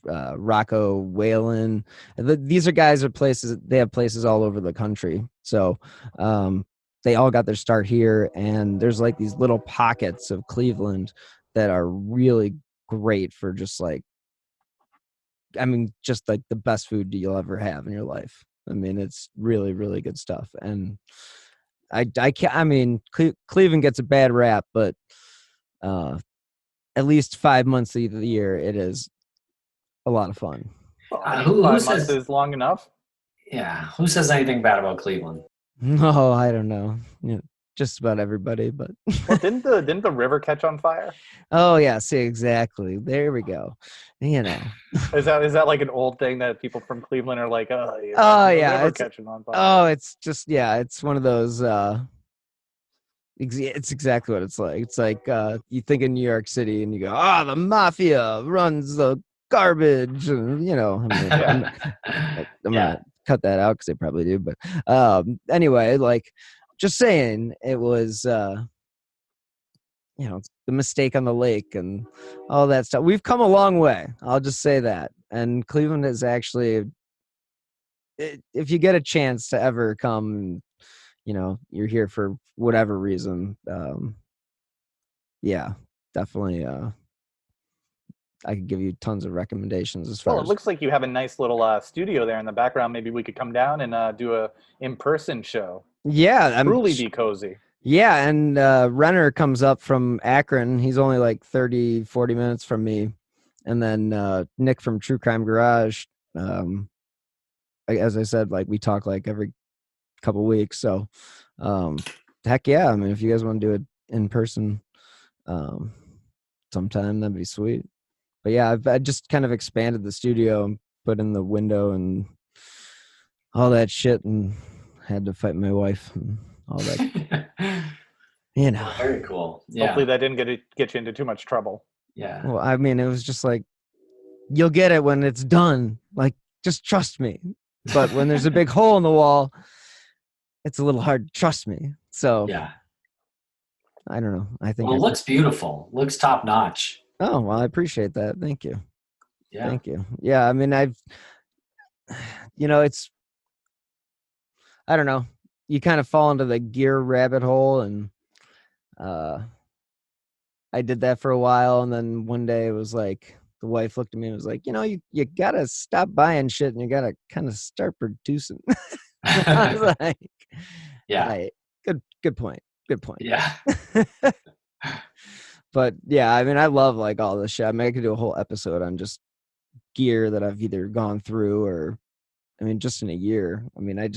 Rocco Whalen. These are guys or places, they have places all over the country. So, they all got their start here, and there's like these little pockets of Cleveland that are really great for just like the best food you'll ever have in your life. It's really, really good stuff. And Cleveland gets a bad rap, but at least 5 months of the year, it is a lot of fun. Who 5 says months is long enough? Yeah. Who says anything bad about Cleveland? No, I don't know. Just about everybody, but Well, didn't the river catch on fire? Oh yeah, see, exactly. There we go. Is that like an old thing that people from Cleveland are like, oh yeah, it's catching on fire? Oh, it's just it's one of those. It's exactly what it's like. It's like you think of New York City and you go, the mafia runs the garbage, and I'm not cut that out because they probably do. But anyway, like just saying, it was the mistake on the lake and all that stuff. We've come a long way. I'll just say that. And Cleveland is actually, if you get a chance to ever come, you're here for whatever reason. Yeah, definitely. I could give you tons of recommendations as far Well, it looks like you have a nice little studio there in the background. Maybe we could come down and do a in-person show. Yeah, Truly be cozy. Yeah, and Renner comes up from Akron. He's only like 30, 40 minutes from me. And then Nick from True Crime Garage. As I said, like we talk like every couple weeks. So heck yeah. I mean, if you guys want to do it in person sometime, that'd be sweet. But yeah, I just kind of expanded the studio and put in the window and all that shit, and had to fight my wife and all that. You know. Very cool. Yeah. Hopefully that didn't get you into too much trouble. Yeah. Well, I mean, it was just like, you'll get it when it's done. Like, just trust me. But when there's a big hole in the wall, it's a little hard to trust me. So Yeah. I don't know. I think Well, it looks beautiful. Looks top notch. Oh, well, I appreciate that. Thank you. Yeah. Thank you. Yeah, I mean, it's, I don't know. You kind of fall into the gear rabbit hole, and I did that for a while, and then one day it was like, the wife looked at me and was like, you gotta stop buying shit, and you gotta kind of start producing. I was like, Yeah. right. Good point. Good point. Yeah. But yeah, I mean, I love like all this shit. I mean, I could do a whole episode on just gear that I've either gone through or, I mean, just in a year. I mean, I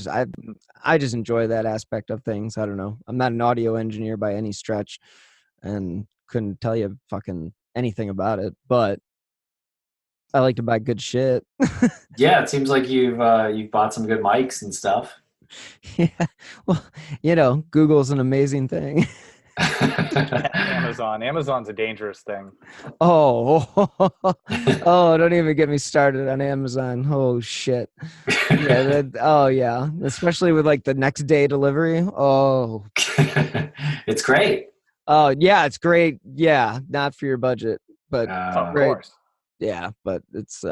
just enjoy that aspect of things. I don't know. I'm not an audio engineer by any stretch, and couldn't tell you fucking anything about it, but I like to buy good shit. Yeah, it seems like you've bought some good mics and stuff. Yeah. Well, Google's an amazing thing. Amazon's a dangerous thing. Oh, don't even get me started on Amazon. Oh shit. Yeah, yeah, especially with like the next day delivery. Oh, it's great. Oh yeah, it's great. Yeah, not for your budget, but Of great. course. Yeah, but it's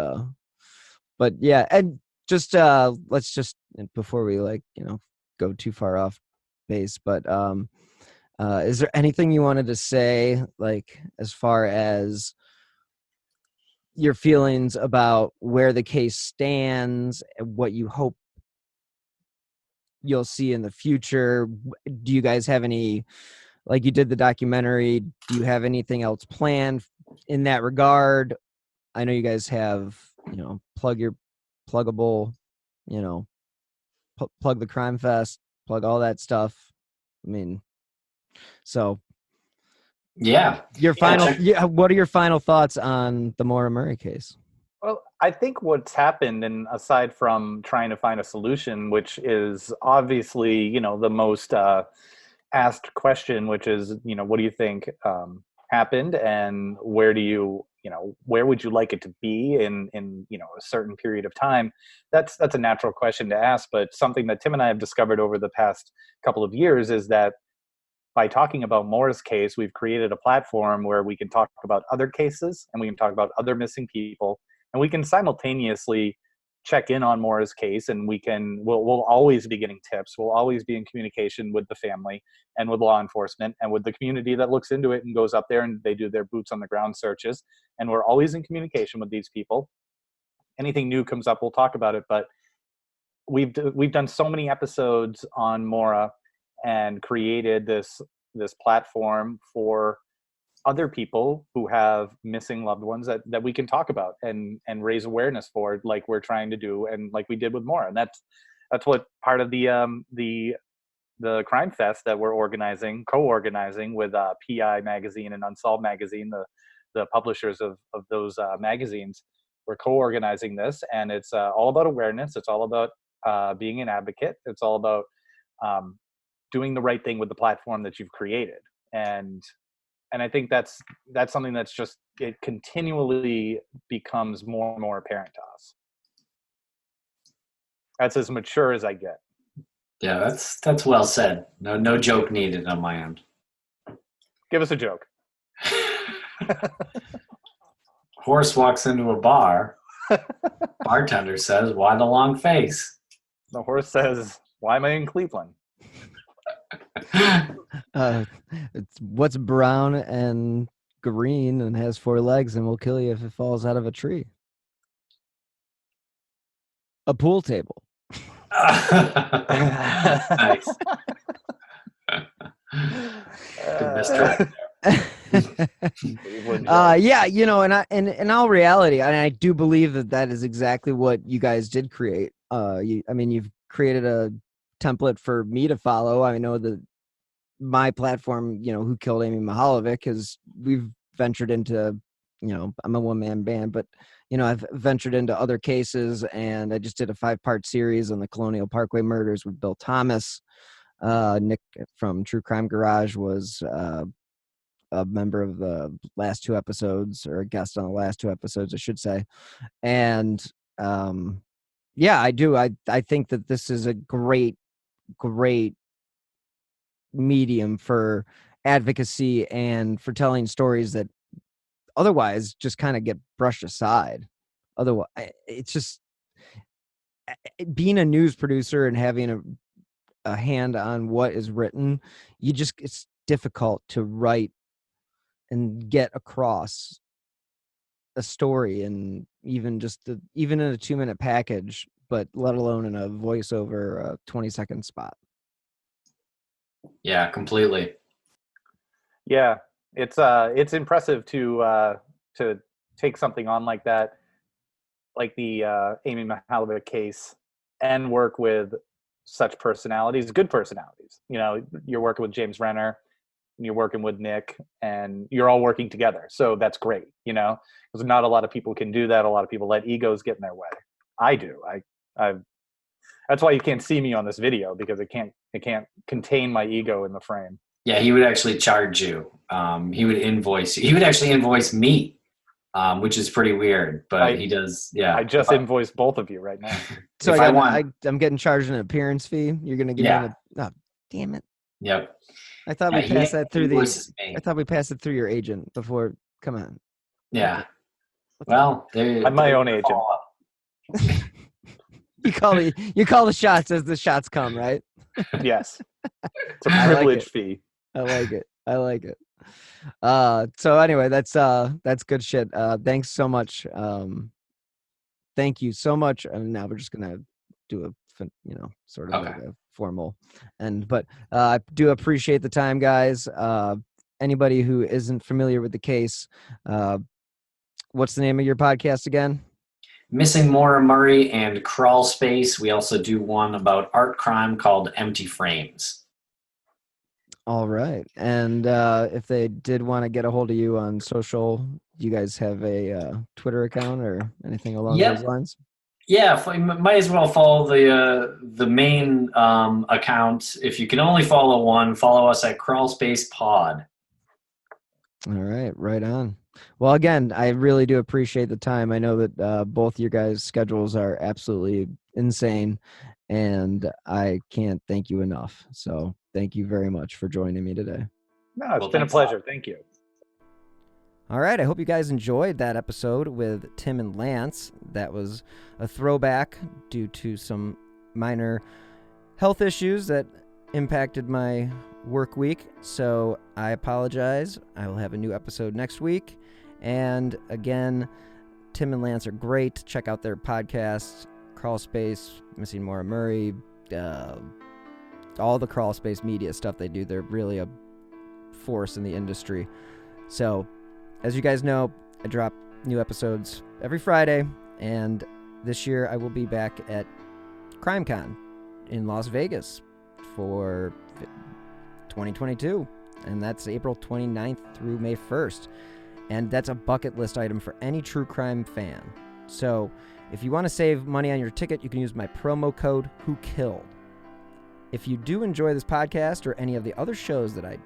but yeah, and just let's just, before we go too far off base, but is there anything you wanted to say, like, as far as your feelings about where the case stands, what you hope you'll see in the future? Do you guys have any, like, you did the documentary, do you have anything else planned in that regard? I know you guys have, plug your pluggable, plug the Crime Fest, plug all that stuff. I mean, so yeah. What are your final thoughts on the Maura Murray case? Well, I think what's happened, and aside from trying to find a solution, which is obviously, the most asked question, which is, what do you think happened, and where would you like it to be in a certain period of time? That's a natural question to ask, but something that Tim and I have discovered over the past couple of years is that by talking about Maura's case, we've created a platform where we can talk about other cases, and we can talk about other missing people, and we can simultaneously check in on Maura's case, and we'll always be getting tips. We'll always be in communication with the family and with law enforcement and with the community that looks into it and goes up there and they do their boots on the ground searches. And we're always in communication with these people. Anything new comes up, we'll talk about it. But we've done so many episodes on Maura and created this platform for other people who have missing loved ones that we can talk about and raise awareness for, like we're trying to do, and like we did with Maura. And that's what part of the Crime Fest that we're co-organizing with PI Magazine and Unsolved Magazine, the publishers of those magazines. We're co-organizing this, and it's all about awareness. It's all about being an advocate. It's all about doing the right thing with the platform that you've created. And I think that's something that's just, it continually becomes more and more apparent to us. That's as mature as I get. Yeah, that's well said. No joke needed on my end. Give us a joke. Horse walks into a bar. Bartender says, "Why the long face?" The horse says, "Why am I in Cleveland?" It's what's brown and green and has 4 legs and will kill you if it falls out of a tree. A pool table. Nice. Good mystery. Yeah, and in all reality, I do believe that is exactly what you guys did create. You've created a template for me to follow. I know that my platform, Who Killed Amy Mahalovic, because we've ventured into, I'm a one-man band, but I've ventured into other cases, and I just did a 5-part series on the Colonial Parkway murders with Bill Thomas. Nick from True Crime Garage was a member of the last 2 episodes, or a guest on the last 2 episodes, I should say. And yeah, I do. I think that this is a great medium for advocacy and for telling stories that otherwise just kind of get brushed aside. Otherwise, it's just being a news producer and having a hand on what is written. It's difficult to write and get across a story, and even in a 2-minute package, but let alone in a voiceover, 20-second spot. Yeah, completely. Yeah, it's impressive to take something on like that, like the Amy Mahalovic case, and work with such personalities, good personalities. You're working with James Renner, and you're working with Nick, and you're all working together. So that's great, because not a lot of people can do that. A lot of people let egos get in their way. I do. I've that's why you can't see me on this video, because it can't contain my ego in the frame. Yeah, he would actually charge you. He would invoice you. He would actually invoice me, which is pretty weird, but he does. Yeah, I just invoiced both of you right now. So I'm getting charged an appearance fee. You're gonna give me oh, damn it. Yep. I thought we passed that through I thought we passed it through your agent before. Come on. Yeah. Well, I'm my own agent. You call the shots as the shots come, right? Yes. It's a privilege fee. I like it. So anyway, that's good shit. Thanks so much. Thank you so much. And now we're just gonna do a sort of like a formal but I do appreciate the time, guys. Anybody who isn't familiar with the case, what's the name of your podcast again? Missing Maura Murray and Crawlspace. We also do one about art crime called Empty Frames. All right. And if they did want to get a hold of you on social, do you guys have a Twitter account or anything along those lines? Yeah, might as well follow the main account. If you can only follow one, follow us at Crawlspace Pod. All right, right on. Well, again, I really do appreciate the time. I know that both your guys' schedules are absolutely insane, and I can't thank you enough. So thank you very much for joining me today. No, it's been a pleasure. Thank you. All right, I hope you guys enjoyed that episode with Tim and Lance. That was a throwback due to some minor health issues that impacted my work week, so I apologize. I will have a new episode next week. And again, Tim and Lance are great. Check out their podcasts, Crawlspace, Missing Maura Murray, all the Crawlspace media stuff they do. They're really a force in the industry. So, as you guys know, I drop new episodes every Friday, and this year I will be back at CrimeCon in Las Vegas for 2022, and that's April 29th through May 1st. And that's a bucket list item for any true crime fan. So if you want to save money on your ticket, you can use my promo code WHOKILLED. If you do enjoy this podcast or any of the other shows that I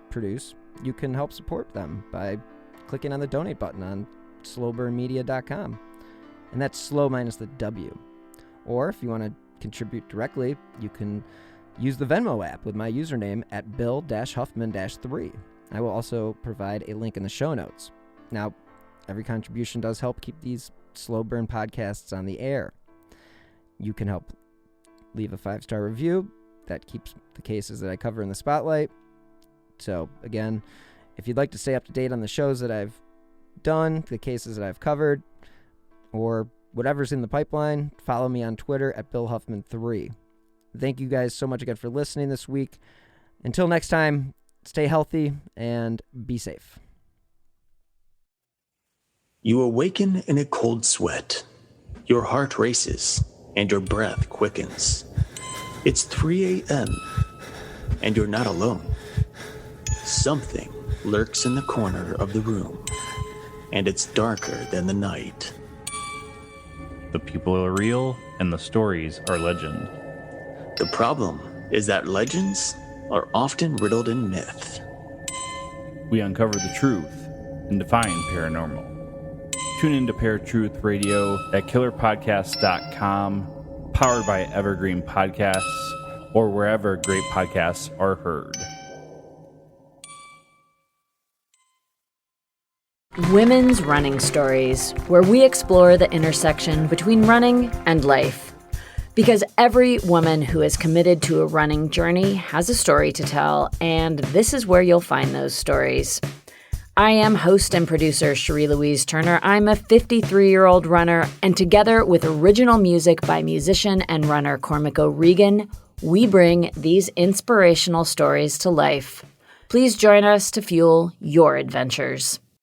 produce, you can help support them by clicking on the donate button on slowburnmedia.com. And that's slow minus the W. Or if you want to contribute directly, you can use the Venmo app with my username at Bill-Huffman-3. I will also provide a link in the show notes. Now, every contribution does help keep these slow burn podcasts on the air. You can help leave a 5-star review. That keeps the cases that I cover in the spotlight. So, again, if you'd like to stay up to date on the shows that I've done, the cases that I've covered, or whatever's in the pipeline, follow me on Twitter at BillHuffman3. Thank you guys so much again for listening this week. Until next time, stay healthy and be safe. You awaken in a cold sweat. Your heart races and your breath quickens. It's 3 a.m. and you're not alone. Something lurks in the corner of the room, and it's darker than the night. The people are real and the stories are legend. The problem is that legends are often riddled in myth. We uncover the truth and define paranormal. Tune into Paratruth Radio at killerpodcast.com, powered by Evergreen Podcasts, or wherever great podcasts are heard. Women's Running Stories, where we explore the intersection between running and life. Because every woman who is committed to a running journey has a story to tell, and this is where you'll find those stories. I am host and producer Cherie Louise Turner. I'm a 53-year-old runner, and together with original music by musician and runner Cormac O'Regan, we bring these inspirational stories to life. Please join us to fuel your adventures.